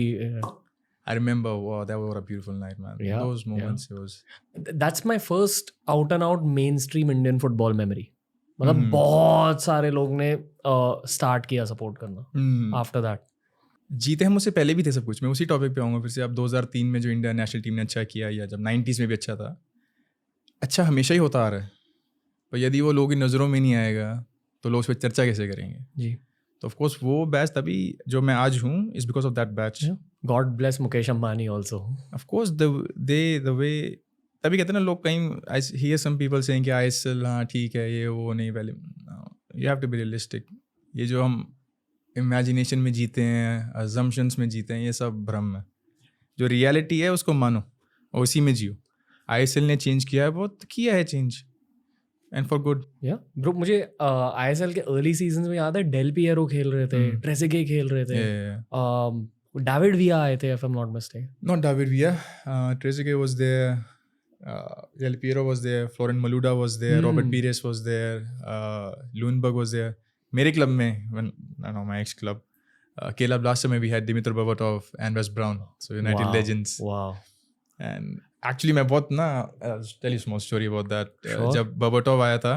I remember, wow, that was a beautiful night, man.
Yeah,
Those moments, it was.
that's my first out and out mainstream Indian football memory. मतलब बहुत सारे लोग ने start किया support करना after that.
जीते हम उससे पहले भी थे सब कुछ। मैं उसी टॉपिक पे आऊँगा फिर से। अब 2003 में जो इंडिया नेशनल टीम ने अच्छा किया, या जब 90s में भी अच्छा था, अच्छा हमेशा ही होता आ रहा है। पर यदि वो लोगों की नज़रों में नहीं आएगा तो लोग उस पर चर्चा कैसे करेंगे?
जी।
तो ऑफकोर्स वो बैच तभी जो मैं आज हूँ is because of that batch.
God bless Mukesh Ambani also.
Of course the way तभी कहते हैं ना लोग, कहीं I hear some people saying कि आईएसएल हाँ ठीक है, ये वो नहीं, पहले you have to be realistic. ये जो हम इमेजिनेशन में जीते हैं, अजम्पशंस में जीते हैं, ये सब भ्रम है। जो रियलिटी है उसको मानो और उसी में जियो। आईएसएल ने चेंज किया है, बहुत किया है चेंज, एंड फॉर गुड।
या ब्रो, मुझे आईएसएल के अर्ली सीजन्स में याद है डेल पिएरो खेल रहे थे, ट्रेजेगे खेल रहे थे, डेविड विया आए थे, if I am not mistaken.
Not David Villa. Trezeguet was there. Del Piero was there. Florent Malouda was there. Robert Pires was there. Lundberg was there. मेरे क्लब में, when I know my ex club, Caleb last time we had Dimitar Berbatov and Wes Brown, so United legends.
Wow.
And actually मैं बहुत ना, I'll tell you a small story about that.
Sure.
जब Berbatov आया था,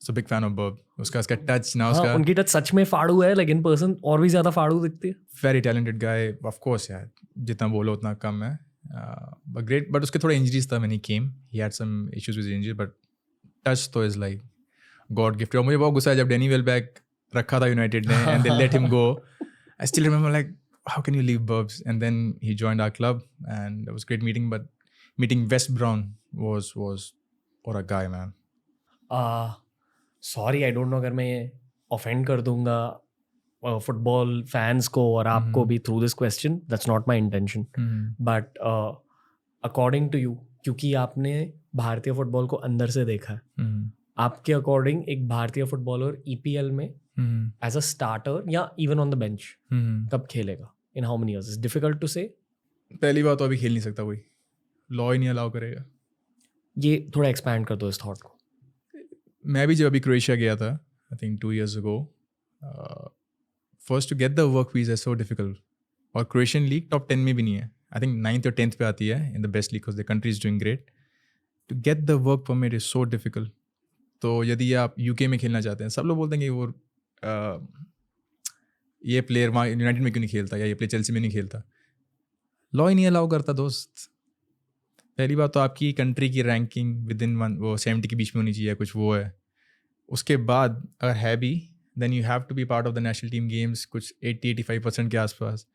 so big fan of Berb. उसका touch ना, उसका
उनकी टच सच में फाड़ू है, लेकिन पर्सन और भी ज्यादा फाड़ू दिखती है।
Very talented guy, of course यार, जितना बोलो उतना कम है, बट ग्रेट। बट उसके थोड़े इंजरीज था when he came, he had some issues with injury, but touch तो इज लाइक गॉड गिफ्ट। और मुझे बहुत गुस्सा है जब डैनी वेलबैक रखा था यूनाइटेड ने and they let him go. I still remember like how can you leave Berbs, and then he joined our club and it was great meeting, but meeting West Brown was और a guy man.
Sorry, I don't know अगर मैं offend कर दूंगा football fans को और आपको भी through this question, that's not my intention, but according to you, क्योंकि आपने भारतीय फुटबॉल को अंदर से देखा है, आपके अकॉर्डिंग एक भारतीय फुटबॉलर ईपीएल में एज अ स्टार्टर या इवन ऑन द बेंच कब खेलेगा, in how many years? It's difficult to say.
पहली बात तो अभी खेल नहीं सकता कोई, लॉ ही नहीं अलाउ करेगा।
ये थोड़ा एक्सपैंड कर दो इस थॉट को।
मैं भी जब अभी क्रोएशिया गया था, I think 2 years ago, first to get the work visa is so difficult. और क्रोएशियन लीग टॉप 10 में भी नहीं है, आई थिंक 9th और 10th पे आती है in the best league, because the country is doing great. To get the work permit is so difficult. तो यदि आप यूके में खेलना चाहते हैं, सब लोग बोलते हैं कि वो ये प्लेयर वहाँ यूनाइटेड में क्यों नहीं खेलता, या ये प्लेयर चेल्सी में नहीं खेलता। लॉ ही नहीं अलाउ करता दोस्त। पहली बात तो आपकी कंट्री की रैंकिंग विद इन वो 70 के बीच में होनी चाहिए, कुछ वो है। उसके बाद अगर है भी, then you have to be part of the national team games, कुछ 80-85% के आसपास।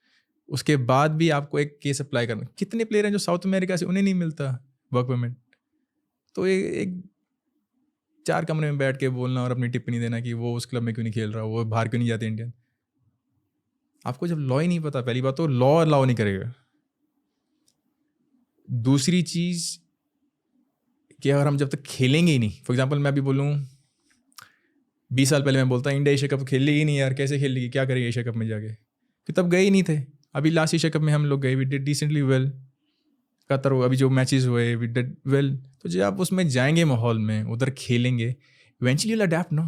उसके बाद भी आपको एक केस अप्लाई करना। कितने प्लेयर हैं जो साउथ अमेरिका से, उन्हें नहीं मिलता वर्क परमिट। तो एक 4 कमरे में बैठ के बोलना और अपनी टिप्पणी देना कि वो उस क्लब में क्यों नहीं खेल रहा, वो बाहर क्यों नहीं जाते इंडियन। आपको जब लॉ ही नहीं पता, पहली बात तो लॉ अलाउ नहीं करेगा। दूसरी चीज़ कि अगर हम जब तक खेलेंगे ही नहीं, फॉर एग्जांपल मैं अभी बोलूँ 20 साल पहले मैं बोलता इंडिया एशिया कप खेल लेगी नहीं यार, कैसे खेल लेगी, क्या करेगी एशिया कप में जाके, कि तब गए ही नहीं थे। अभी लास्ट एशिया कप में हम लोग गए, we did decently well. Qatar अभी जो मैचेस हुए, वी डिड वेल। तो जब आप उसमें जाएंगे माहौल में, उधर खेलेंगे, इवेंचुअली विल अडैप्ट नो।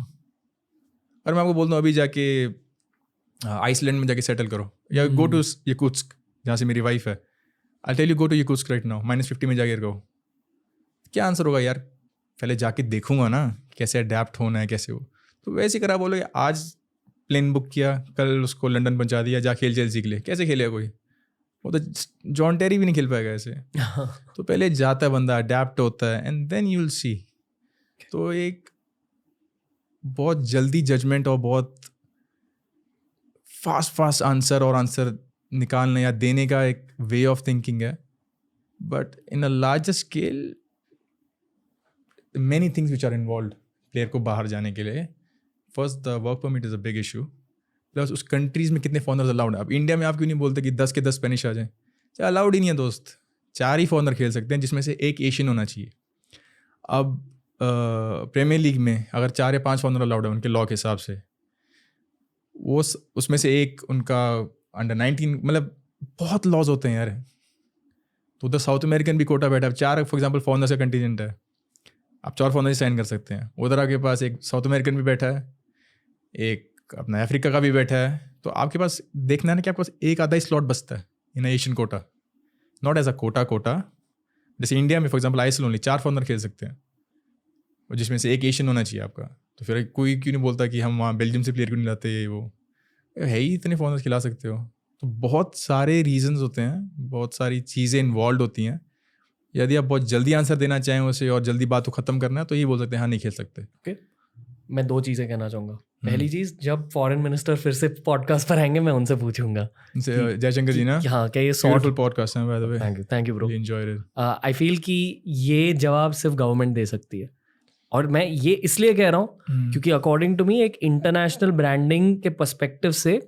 और मैं आपको बोल दूँ अभी जाके आइसलैंड में जाके सेटल करो, या गो टू यकुत्स्क जहाँ से मेरी वाइफ है। I tell you go to Yakutsk right now, -50 में जाके रहो। क्या आंसर होगा यार, पहले जाके देखूंगा ना कैसे अडेप्ट होना है, कैसे हो। तो वैसे करा बोलो आज प्लेन बुक किया, कल उसको लंदन पहुंचा दिया, जा खेल चेल्सी के लिए, कैसे खेलेगा कोई? वो तो जॉन टेरी भी नहीं खेल पाएगा ऐसे। तो पहले जाता है बंदा, अडेप्ट होता है, and then you will see. तो एक बहुत जल्दी जजमेंट और बहुत फास्ट आंसर और आंसर निकालने या देने का एक वे ऑफ थिंकिंग है। But in a larger scale many things which are involved player को बाहर जाने के लिए। First the work permit is a big issue, plus उस कंट्रीज़ में कितने फॉरनर्स अलाउड है। अब इंडिया में आप क्यों नहीं बोलते कि 10 के 10 स्पेनिश आ जाएं? चाहे अलाउड ही नहीं है दोस्त, 4 ही फॉरनर खेल सकते हैं, जिसमें से एक एशियन होना चाहिए। अब प्रीमियर लीग में अगर 4 या 5 फॉरनर अलाउड है उनके लॉ के हिसाब से, वो उसमें से एक उनका अंडर 19, मतलब बहुत लॉज होते हैं यार। तो उधर साउथ अमेरिकन भी कोटा बैठा है, 4 फॉर एग्जाम्पल फॉरनर्स का कंटीजेंट है, आप 4 फॉरनर साइन कर सकते हैं। उधर आपके पास एक साउथ अमेरिकन भी बैठा है, एक अपना अफ्रीका का भी बैठा है। तो आपके पास देखना है ना कि आपके पास एक आधा ही स्लॉट बचता है in Asian quota, not as a quota. जैसे इंडिया में for example ISL only 4 foreigner खेल सकते हैं, और जिसमें से एक एशियन होना चाहिए आपका, तो फिर कोई क्यों नहीं बोलता कि हम वहाँ बेल्जियम से प्लेयर क्यों नहीं लाते, ये वो है ही इतने फॉरनर्स खिला सकते हो। तो बहुत सारे रीजंस होते हैं, बहुत सारी चीज़ें इन्वॉल्व होती हैं। यदि आप बहुत जल्दी आंसर देना चाहें उसे और जल्दी बात को ख़त्म करना है तो ये बोल सकते हैं हाँ नहीं खेल सकते।
ओके, मैं 2 चीज़ें कहना चाहूँगा। पहली चीज़, जब फॉरेन मिनिस्टर फिर से पॉडकास्ट पर आएंगे मैं उनसे पूछूंगा
जयशंकर जी ना,
कि हाँ क्या ये
ब्यूटीफुल पॉडकास्ट है by the way,
thank you bro,
enjoyed it.
I feel कि ये जवाब सिर्फ गवर्नमेंट दे सकती है। और मैं ये इसलिए कह रहा हूँ क्योंकि अकॉर्डिंग टू मी एक इंटरनेशनल ब्रांडिंग के पर्सपेक्टिव से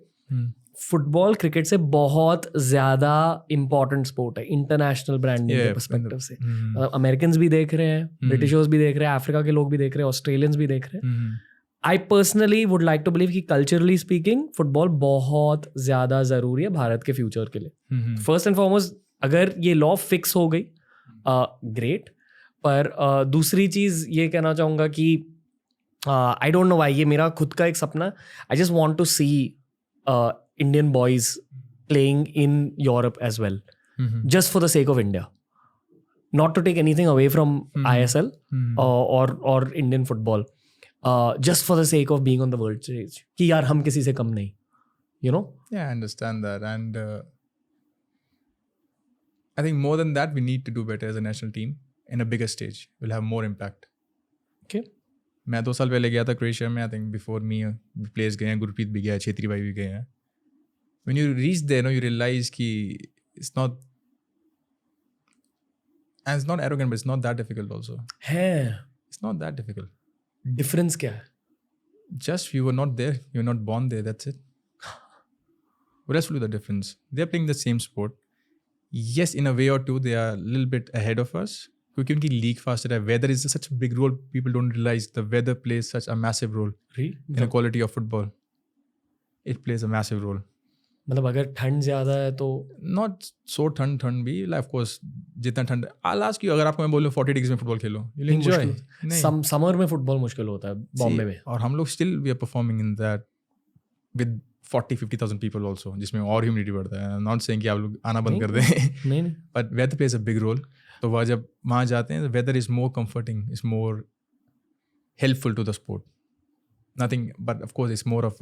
फुटबॉल क्रिकेट से बहुत ज़्यादा इम्पोर्टेंट स्पोर्ट है इंटरनेशनल ब्रांडिंग के पर्सपेक्टिव से। अमेरिकन भी देख रहे हैं, ब्रिटिशर्स भी देख रहे हैं, अफ्रीका के लोग भी देख रहे हैं, ऑस्ट्रेलियंस भी देख रहे हैं। I personally would like to believe कि कल्चरली स्पीकिंग फुटबॉल बहुत ज़्यादा ज़रूरी है भारत के फ्यूचर के लिए। फर्स्ट एंड फॉरमोस्ट, अगर ये लॉ फिक्स हो गई ग्रेट, पर दूसरी चीज़ ये कहना चाहूँगा कि आई डोंट नो वाई, ये मेरा खुद का एक सपना, I just want to see Indian boys playing in Europe as well, just for the sake of India, not to take anything away from ISL or Indian football, just for the sake of being on the world stage, कि यार हम किसी से कम नहीं, you know?
Yeah, I understand that, and I think more than that, we need to do better as a national team in a bigger stage. We'll have more impact.
Okay.
मैं 2 साल पहले गया था क्रोएशिया में, I think before me players गए हैं, गुरप्रीत भी गया है, छेत्री भाई भी गए हैं। When you reach there, no, you realize कि it's not, and it's not arrogant, but it's not that difficult also.
है,
It's not that difficult.
difference क्या है?
Just you were not there, you were not born there, that's it. What else will do the difference? They're playing the same sport. Yes, in a way or two, they are a little bit ahead of us. क्योंकि उनकी league faster है. Weather is such a big role. People don't realize the weather plays such a massive role in the quality of football. It plays a massive role.
मतलब अगर ठंड ज़्यादा है तो
not so ठंड भी, ऑफ कोर्स जितना ठंड, आई लास्ट की अगर आपको मैं बोलूँ 40 डिग्री में फुटबॉल खेलो, यू एंजॉय।
समर में फुटबॉल मुश्किल होता है बॉम्बे में,
और हम लोग still we are performing in that with 40-50,000 people also, जिसमें और ह्यूमिडिटी बढ़ता है। नॉट सेइंग कि आप लोग आना बंद कर दें,
नहीं,
but weather plays a big role. तो वह जब वहाँ जाते हैं, weather is more comforting, is more helpful to the sport, nothing but of course it's more of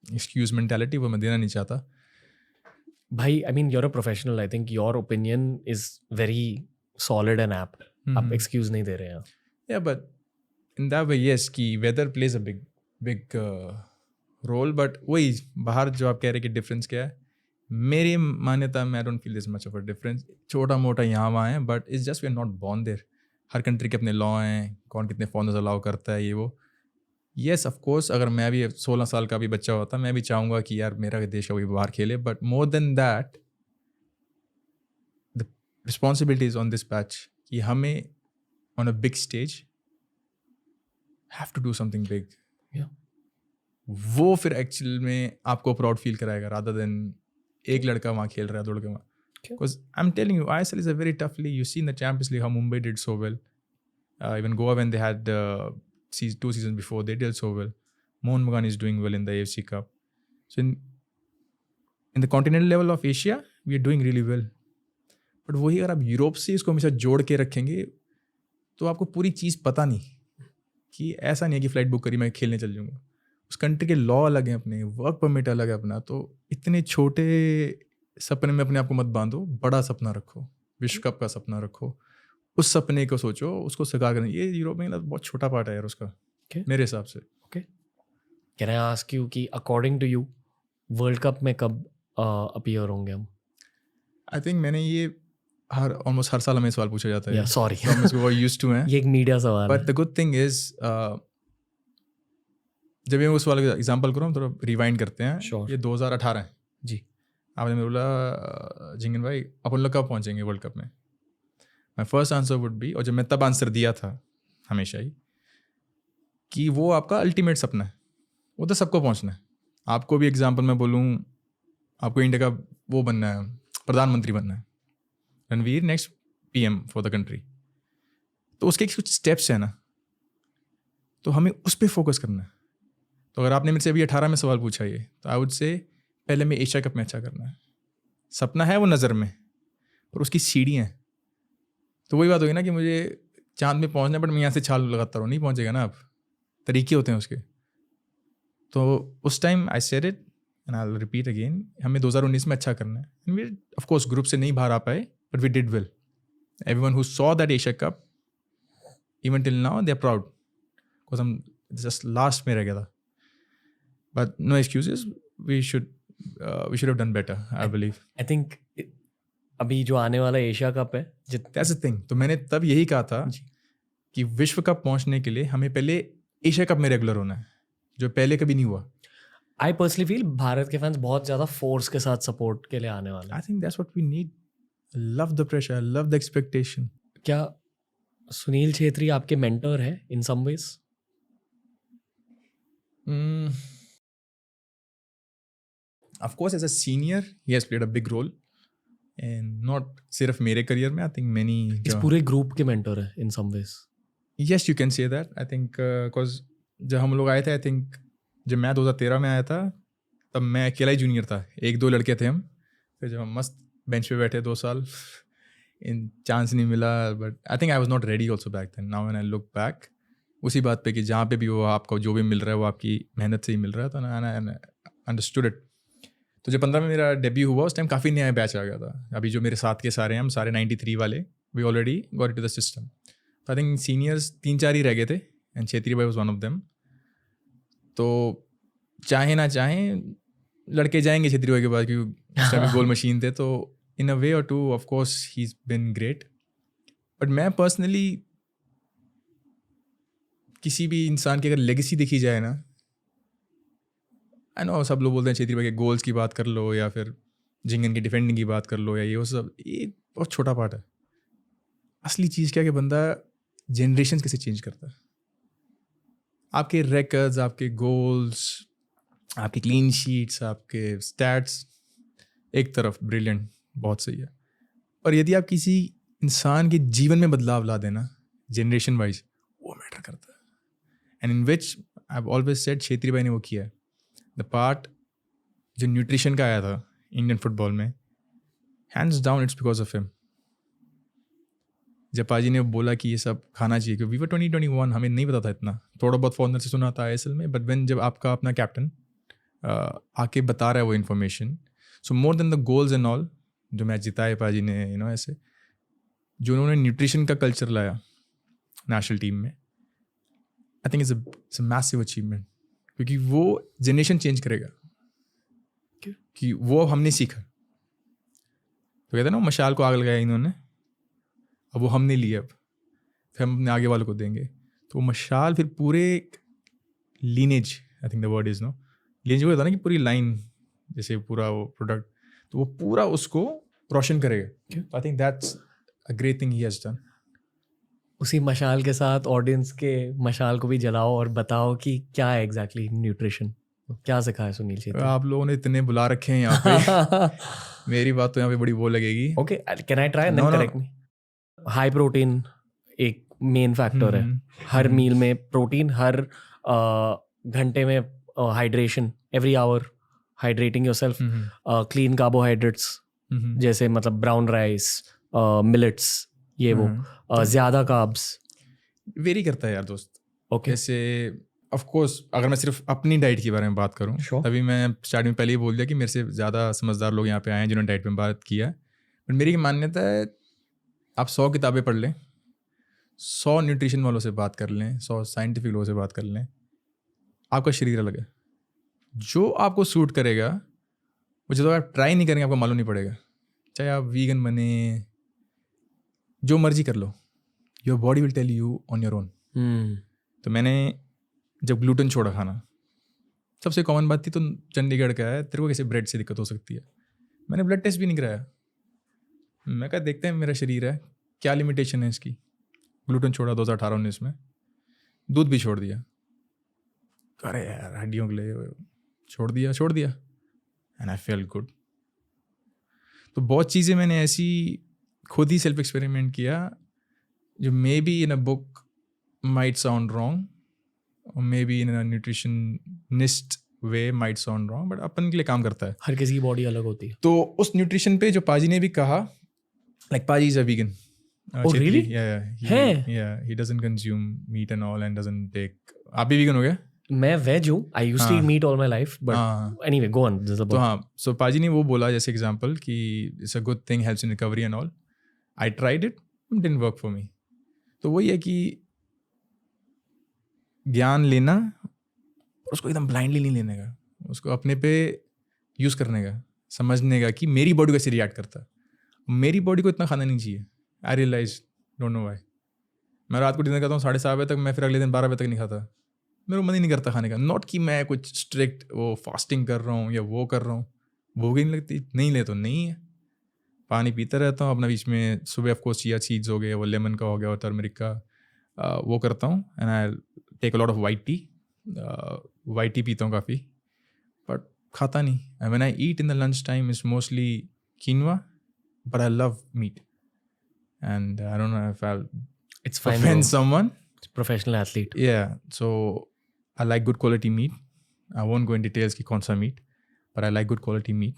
excuse mentality, वो मैं देना नहीं चाहता
भाई। I mean you're a professional, I think your opinion is very solid and apt, आप excuse नहीं दे रहे हैं।
Yeah but in that way yes कि weather plays a big role, but वही बाहर जो आप कह रहे हैं कि डिफरेंस क्या है, मेरी मान्यता में I don't feel this much of a difference. छोटा मोटा यहाँ वहाँ है, but it's just we are not born there. हर कंट्री के अपने लॉ हैं, कौन कितने फॉरनर्स अलाउ करता है, ये वो। येस ऑफ कोर्स, अगर मैं भी 16 साल का भी बच्चा होता, मैं भी चाहूँगा कि यार मेरा देश का कोई बाहर खेले, but more than that the responsibility is on this patch कि हमें on a big stage have to do something big. वो फिर एक्चुअल में आपको प्राउड फील कराएगा, रादर देन एक लड़का वहाँ खेल रहा है, 2 लड़के वहाँ। Because I'm telling you, ISL is a very tough league. You see in the Champions League how Mumbai did so well. Even Goa, when they had 2 seasons before, they did so well. Mohan Bagan is doing well in the AFC Cup. So in the continental level of Asia, we are doing really well. But वही अगर आप Europe से इसको हमेशा जोड़ के रखेंगे तो आपको पूरी चीज़ पता नहीं, कि ऐसा नहीं है कि फ़्लाइट बुक करी मैं खेलने चल जाऊँगा। उस कंट्री के लॉ अलग हैं अपने, वर्क परमिट अलग है अपना। तो इतने छोटे सपने में अपने आप को मत बांधो, बड़ा सपना रखो, विश्व कप का सपना रखो, उस सपने को सोचो, उसको साकार करना। ये यूरोप में बहुत छोटा पार्ट है यार उसका, मेरे हिसाब से।
कैन आई आस्क यू कि according to you world cup में कब अपीयर होंगे हम? आई
थिंक मैंने ये ऑलमोस्ट हर साल हमें सवाल पूछा जाता है।
सॉरी,
हम इसको यूज्ड टू हैं।
ये एक मीडिया सवाल है।
But the good thing is, जब मैं उस वाले एग्जांपल करूँ थोड़ा रिवाइंड करते हैं।
Sure.
ये 2018 है
जी।
आपने मेरे बोला जिंगन भाई अपन लोग कब पहुँचेंगे वर्ल्ड कप में, my first answer would be, और जब मैं तब आंसर दिया था हमेशा ही, कि वो आपका अल्टीमेट सपना है, वो तो सबको पहुँचना है। आपको भी एग्जांपल मैं बोलूँ, आपको इंडिया का वो बनना है, प्रधानमंत्री बनना है, Ranveer next PM for the country, तो उसके कुछ स्टेप्स हैं ना, तो हमें उस पर फोकस करना है। तो अगर आपने मेरे से अभी 18 में सवाल पूछा ये, तो आई वुड से पहले मैं एशिया कप में अच्छा करना है। सपना है वो नज़र में, और उसकी सीढ़ियाँ हैं। तो वही बात होगी ना कि मुझे चांद में पहुंचना, बट मैं यहाँ से छाल लगाता रहूँ, नहीं पहुंचेगा ना आप, तरीके होते हैं उसके। तो उस time I said it and I will repeat again, हमें 2019 में अच्छा करना है। And we of course group से नहीं बाहर आ पाए, but we did well. Everyone who saw that Asia cup even till now they are proud, because हम जस्ट लास्ट में रह गया था। But no excuses, we should have done better, I believe.
I think अभी जो आने वाला Asia cup है
दैट्स द थिंग। तो मैंने तब यही कहा था कि विश्व कप पहुंचने के लिए हमें पहले एशिया कप में रेगुलर होना है, जो पहले कभी नहीं हुआ।
आई पर्सनली फील भारत के फैंस बहुत ज़्यादा फोर्स के साथ सपोर्ट के लिए आने वाले हैं।
I think that's what we need. Love the pressure, love the expectation.
क्या सुनील छेत्री आपके मेंटर है in some ways?
Of course, as a senior, he has played a big role, and not सिर्फ मेरे करियर में, I think many
इस पूरे group के mentor है in some ways.
yes you can say that. I think because जब हम लोग आए थे, I think जब मैं 2013 में आया था तब मैं अकेला ही जूनियर था, 1-2 लड़के थे हम। फिर जब हम मस्त बेंच पे बैठे 2 साल, इन चांस नहीं मिला, but I think I was not ready also back then. Now when I look back, उसी बात पे कि जहाँ पे भी वो आपको जो भी मिल रहा है वो आपकी मेहनत से ही मिल रहा था ना, एंड अंडरस्टूड इट। तो जब 15 में मेरा डेब्यू हुआ, उस टाइम काफ़ी नया बैच आ गया था। अभी जो मेरे साथ के सारे हैं, हम सारे 93 वाले, we already got it to the system. तो आई थिंक सीनियर्स 3-4 ही रह गए थे, एंड छेत्री भाई वाज वन ऑफ देम। तो चाहे ना चाहें लड़के जाएंगे छेत्री भाई के पास, क्योंकि उस टाइम गोल मशीन थे। तो इन अ वे और two of course he is been great. But मैं पर्सनली किसी भी इंसान की अगर लेगेसी देखी जाए ना, आई नो सब लोग बोलते हैं छेत्री भाई के गोल्स की बात कर लो, या फिर जिंगन की डिफेंडिंग की बात कर लो, या ये वो सब, ये बहुत छोटा पार्ट है। असली चीज़ क्या है कि बंदा जनरेशन कैसे चेंज करता है। आपके रिकॉर्ड्स, आपके गोल्स, आपकी क्लीन शीट्स, आपके स्टैट्स एक तरफ, ब्रिलियंट, बहुत सही है। और यदि आप किसी इंसान के जीवन में बदलाव ला देना जनरेशन वाइज, वो मैटर करता है। And in which I have always said Chhetri भाई ने वो किया है। द पार्ट जो न्यूट्रिशन का आया था इंडियन फुटबॉल में, hands down it's because of him. जब पाजी ने बोला कि ये सब खाना चाहिए, क्योंकि वी वर 2021, हमें नहीं पता था इतना, थोड़ा बहुत फॉरनर से सुना था आईएसएल में, बट व्हेन जब आपका अपना कैप्टन आके बता रहा है वो information, so more than the goals and all जो मैच जिताए पाजी ने, यू नो, ऐसे जो उन्होंने न्यूट्रिशन का कल्चर लाया नेशनल टीम में, I think it's a massive achievement. क्योंकि वो जनरेशन चेंज करेगा, कि वो हमने सीखा। तो कहते हैं ना, मशाल को आग लगाया इन्होंने, अब वो हमने लिया, अब फिर हम अपने आगे वालों को देंगे। तो वो मशाल फिर पूरे lineage, I think the word is no, lineage वो होता है ना कि पूरी लाइन, जैसे पूरा वो प्रोडक्ट, तो वो पूरा उसको रोशन करेगा। आई think that's a great thing he has done.
उसी मशाल के साथ ऑडियंस के मशाल को भी जलाओ और बताओ कि क्या है एग्जैक्टली न्यूट्रिशन, क्या सिखाया सुनील छेत्री?
आप लोगों ने इतने बुला रखे हैं यहाँ पे मेरी बात तो यहाँ पे बड़ी वो लगेगी।
Okay, can I try and then correct me? High protein एक मेन फैक्टर है हर मील में, प्रोटीन हर घंटे में, hydration every hour, hydrating yourself, clean carbohydrates जैसे मतलब ब्राउन राइस, मिलेट्स, ये वो, ज़्यादा कार्ब्स।
वेरी करता है यार दोस्त।
ओके,
जैसे ऑफ कोर्स अगर मैं सिर्फ अपनी डाइट के बारे में बात करूँ, तभी मैं स्टार्टिंग में पहले ही बोल दिया कि मेरे से ज़्यादा समझदार लोग यहाँ पे आए हैं जिन्होंने डाइट में बात किया। बट मेरी मान्यता है, आप 100 किताबें पढ़ लें, 100 न्यूट्रिशन वालों से बात कर लें, 100 साइंटिफिक लोगों से बात कर लें, आपका शरीर अलग है। जो आपको सूट करेगा वो जब आप ट्राई नहीं करेंगे आपको मालूम नहीं पड़ेगा। चाहे आप वीगन बने, जो मर्जी कर लो, your body will tell you on your own. तो मैंने जब ग्लूटेन छोड़ा खाना, सबसे कॉमन बात थी, तो चंडीगढ़ का है, तेरे को कैसे ब्रेड से दिक्कत हो सकती है। मैंने ब्लड टेस्ट भी नहीं कराया, मैं कहा देखते हैं मेरा शरीर है क्या लिमिटेशन है इसकी। ग्लूटेन छोड़ा 2018-19 में, दूध भी छोड़ दिया। अरे यार हड्डियों के लिए छोड़ दिया एंड आई फेल गुड। तो बहुत चीज़ें मैंने ऐसी खुद ही सेल्फ एक्सपेरिमेंट किया जो maybe in a book might sound wrong, और maybe in a nutritionist way might sound wrong, but अपन के लिए काम करता है।
हर किसी की बॉडी अलग होती है।
तो उस न्यूट्रिशन पे जो पाजी ने भी कहा, लाइक पाजी is a vegan,
Oh, really?
Yeah, he doesn't consume meat and all and doesn't take. आप भी vegan हो गया?
मैं वेज हूँ. I used to eat meat all my life, but
हाँ.
anyway, go on.
तो हाँ, so पाजी ने वो बोला जैसे एग्जांपल कि it's a good thing, helps in recovery and all. I tried it, didn't work for me. तो वही है कि ज्ञान लेना, उसको एकदम ब्लाइंडली नहीं लेने का, उसको अपने पे यूज़ करने का, समझने का कि मेरी बॉडी कैसे रिएक्ट करता है. मेरी बॉडी को इतना खाना नहीं चाहिए. आई रियलाइज, डोंट नो व्हाई. मैं रात को डिनर करता हूँ 7:30 बजे तक, मैं फिर अगले दिन 12 बजे तक नहीं खाता. मेरा मन ही नहीं करता खाने का. नॉट कि मैं कुछ स्ट्रिक्ट वो फास्टिंग कर रहा हूँ या वो कर रहा हूँ, भूख ही नहीं लगती, नहीं ले तो नहीं है. पानी पीता रहता हूँ अपना. बीच में सुबह ऑफकोर्स चिया सीड्स हो गए, वो लेमन का हो गया और टर्मरिक का, वो करता हूँ. And I take a lot of white tea. White tea पीता हूँ काफ़ी, बट खाता नहीं. And when I eat in the lunch time is mostly quinoa, but I love meat. And I don't know if I
It's fine.
offend someone.
It's professional athlete.
Yeah, so I like good quality meat. I won't go in details ki kaun sa meat, but I like good quality meat,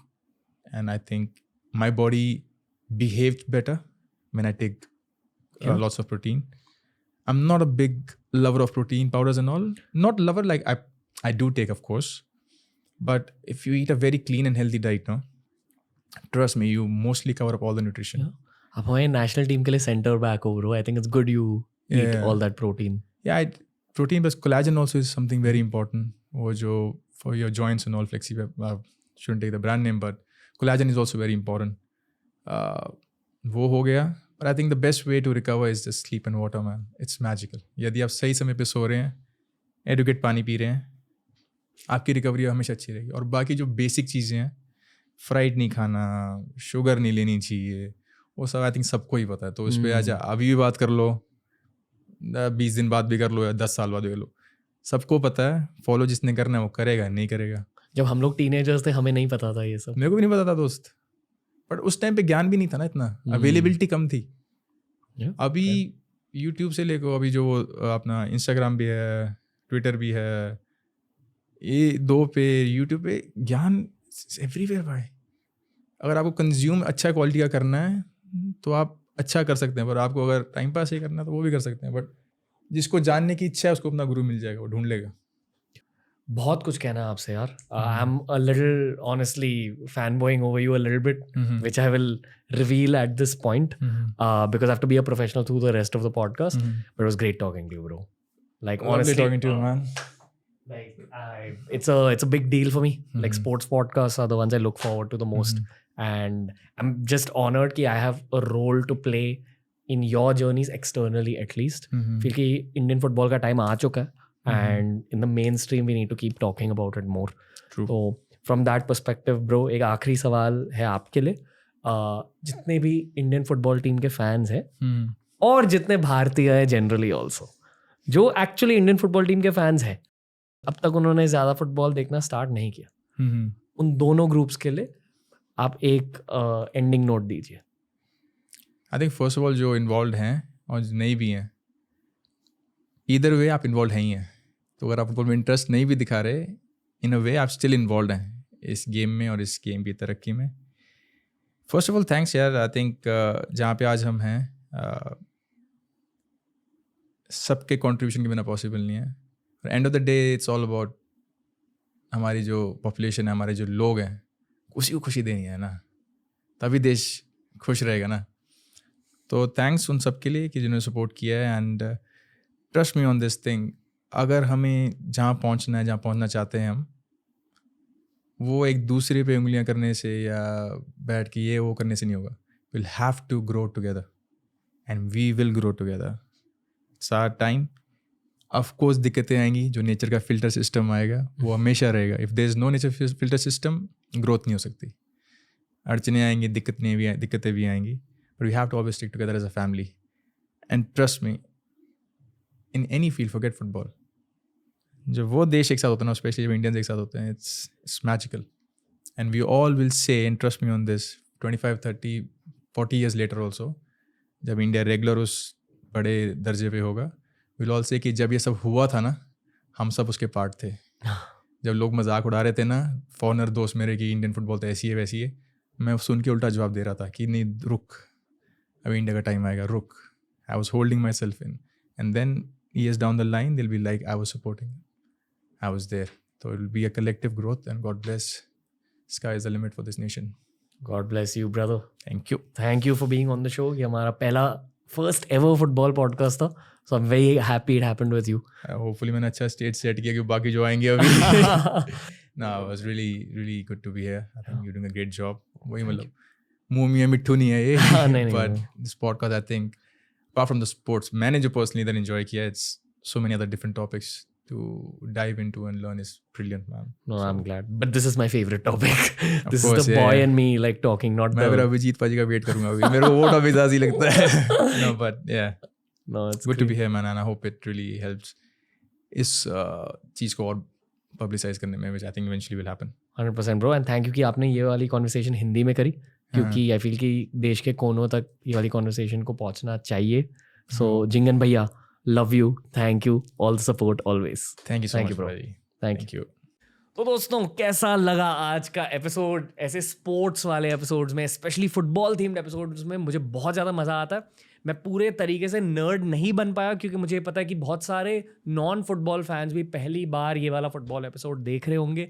and I think my body behaves better when I take
Yeah.
lots of protein. I'm not a big lover of protein powders and all. Not lover, like I do take, of course, but if you eat a very clean and healthy diet, no, trust me, you mostly cover up all the nutrition.
Yeah. आप हमारे national team के लिए centre back हो bro. I think it's good you eat all that protein.
Yeah, protein plus collagen also is something very important. वो जो for your joints and all flexible, shouldn't take the brand name, but collagen is also very important. वो हो गया. But I think the best way to recover is just sleep and water, man. It's magical. यदि आप सही समय पे सो रहे हैं, एडुकेट पानी पी रहे हैं, आपकी रिकवरी हमेशा अच्छी रहेगी. और बाकी जो बेसिक चीज़ें हैं, फ्राइड नहीं खाना, शुगर नहीं लेनी चाहिए, वो सब आई थिंक सबको ही पता है. तो उस पर आज अभी भी बात कर लो, 20 दिन बाद भी कर लो या 10 साल बाद भी कर लो, सबको पता है. फॉलो जिसने करना है वो करेगा, नहीं करेगा.
जब हम लोग टीनेजर्स थे हमें नहीं पता था ये सब.
मेरे को भी नहीं पता था दोस्त, बट उस टाइम पे ज्ञान भी नहीं था ना इतना, अवेलेबिलिटी कम थी. अभी यूट्यूब से लेकर अभी जो अपना इंस्टाग्राम भी है, ट्विटर भी है, ये दो पे यूट्यूब पे ज्ञान एवरीवेयर भाई. अगर आपको कंज्यूम अच्छा क्वालिटी का करना है तो आप अच्छा कर सकते हैं, पर आपको अगर टाइम पास ही करना है तो वो भी कर सकते हैं. बट जिसको जानने की इच्छा है उसको अपना गुरु मिल जाएगा, वो ढूंढ लेगा.
बहुत कुछ कहना है आपसे यार. I am a little honestly fanboying over you a little bit, which I will reveal at this point because I have to be a professional through the rest of the podcast. But it was great talking to you bro. Like honestly
talking to you, man.
Like it's a big deal for me. Like sports podcasts are the ones I look forward to the most, and I'm just honored कि I have a role to play in your journeys externally at least. Feel कि Indian football का time आ चुका है, and in the mainstream we need to keep talking about it more.
True.
So from that perspective, bro, एक आखिरी सवाल है आपके लिए. जितने भी Indian football team के fans हैं और जितने भारतीय हैं generally also, जो एक्चुअली इंडियन फुटबॉल टीम के फैंस हैं, अब तक उन्होंने ज़्यादा फुटबॉल देखना स्टार्ट नहीं किया, उन दोनों ग्रुप्स के लिए आप एक एंडिंग नोट दीजिए.
I think first of all जो इन्वॉल्व हैं और जो नहीं भी हैं, ईदर वे आप इन्वॉल्व हैं ही हैं. तो अगर आप फुटबॉल में इंटरेस्ट नहीं भी दिखा रहे, इन अ वे आप स्टिल इन्वॉल्व हैं इस गेम में और इस गेम की तरक्की में. फर्स्ट ऑफ ऑल थैंक्स यार. आई थिंक जहाँ पे आज हम हैं सबके कंट्रीब्यूशन के बिना पॉसिबल नहीं है. और end of the day it's all about हमारी जो पॉपुलेशन है, हमारे जो लोग हैं, उसी को खुशी देनी है ना, तभी देश खुश रहेगा ना. तो थैंक्स उन सब के लिए कि जिन्होंने सपोर्ट किया है. And trust me on this thing, अगर हमें जहाँ पहुँचना है, जहाँ पहुँचना चाहते हैं हम, वो एक दूसरे पे उंगलियाँ करने से या बैठ के ये वो करने से नहीं होगा. Will have to grow together and we will grow together. सारा टाइम ऑफ कोर्स दिक्कतें आएंगी, जो नेचर का फिल्टर सिस्टम आएगा वो हमेशा रहेगा. If there is no nature filter system, growth नहीं हो सकती. अड़चने आएंगी, दिक्कतें भी आएंगी, but we have to always stick together as a family. And trust me, in any field, forget football, जब वो देश एक साथ होते हैं ना, स्पेशली जब इंडियंस एक साथ होते हैं, it's magical. And we all will say, and trust me on this, 25, 30, 40 years later also, जब इंडिया रेगुलर उस बड़े दर्जे पे होगा, विल ऑल से कि जब ये सब हुआ था ना, हम सब उसके पार्ट थे. जब लोग मजाक उड़ा रहे थे ना, फॉरनर दोस्त मेरे कि इंडियन फुटबॉल तो ऐसी है वैसी है, मैं सुन के उल्टा जवाब दे रहा था कि नहीं रुक, अभी इंडिया का टाइम आएगा, रुक. I was holding myself in. And then years down the line, they'll be like, I was supporting. I was there. So it will be a collective growth, and God bless. Sky is the limit for this nation.
God bless you, brother.
Thank you.
Thank you for being on the show. ये हमारा पहला first ever football podcast था. So I'm very happy it happened with you.
Hopefully मैंने अच्छा stage set किया कि बाकी जो आएंगे अभी. No, it was really good to be here. I think you're doing a great job. वही मतलब मुँह मियाँ मिट्ठू नहीं है ये.
नहीं,
But this podcast, I think, apart from the sports, मैंने जो personally that enjoy किया, it's so many other different topics to dive into and learn is brilliant, man.
No, I'm glad. But this is my favorite topic. This
course,
is the boy and me like talking, not
मैं
the...
फिर अभिजीत पाजी का wait करूंगा अभी. मेरे को वो topic ज़्यादा ही लगता है. No, but yeah.
No, it's
Good to be here, man, and I hope it really helps इस चीज़ को और publicize करने में, which I think eventually will happen.
100% bro, and thank you कि आपने ये वाली conversation हिंदी में करी, क्योंकि I feel कि देश के कोनों तक ये वाली conversation को पहुंचना चाहिए. So जिंगन भैया, love you, thank you, all the support always.
Thank you so much,
bro.
buddy.
Thank you. तो दोस्तों कैसा लगा आज का एपिसोड? ऐसे स्पोर्ट्स वाले एपिसोड्स में, स्पेशली फुटबॉल थीम्ड एपिसोड्स में मुझे बहुत ज़्यादा मज़ा आता है. मैं पूरे तरीके से नर्ड नहीं बन पाया क्योंकि मुझे पता है कि बहुत सारे नॉन फुटबॉल फैंस भी पहली बार ये वाला फुटबॉल एपिसोड देख रहे होंगे.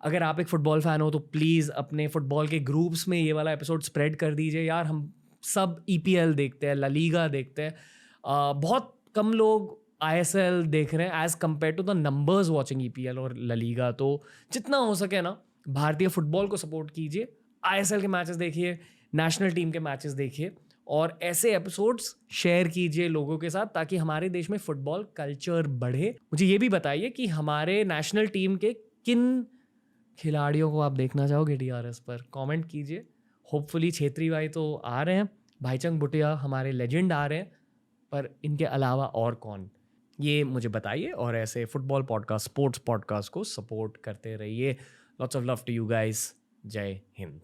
अगर आप एक फ़ुटबॉल फ़ैन हो तो प्लीज़ अपने फुटबॉल के ग्रुप्स में ये वाला एपिसोड स्प्रेड कर दीजिए यार. हम सब EPL देखते हैं, ला लीगा देखते हैं. बहुत कम लोग ISL देख रहे हैं as compare to the numbers watching EPL और ला लीगा. तो जितना हो सके ना भारतीय फुटबॉल को सपोर्ट कीजिए. ISL के मैचेस देखिए, नेशनल टीम के मैचेस देखिए, और ऐसे एपिसोड्स शेयर कीजिए लोगों के साथ ताकि हमारे देश में फुटबॉल कल्चर बढ़े. मुझे ये भी बताइए कि हमारे नेशनल टीम के किन खिलाड़ियों को आप देखना चाहोगे DRS पर. कमेंट कीजिए. होपफुली छेत्री भाई तो आ रहे हैं, भाईचंग भुटिया हमारे लेजेंड आ रहे हैं, पर इनके अलावा और कौन, ये मुझे बताइए. और ऐसे फुटबॉल पॉडकास्ट, स्पोर्ट्स पॉडकास्ट को सपोर्ट करते रहिए. Lots of love to you guys. जय हिंद.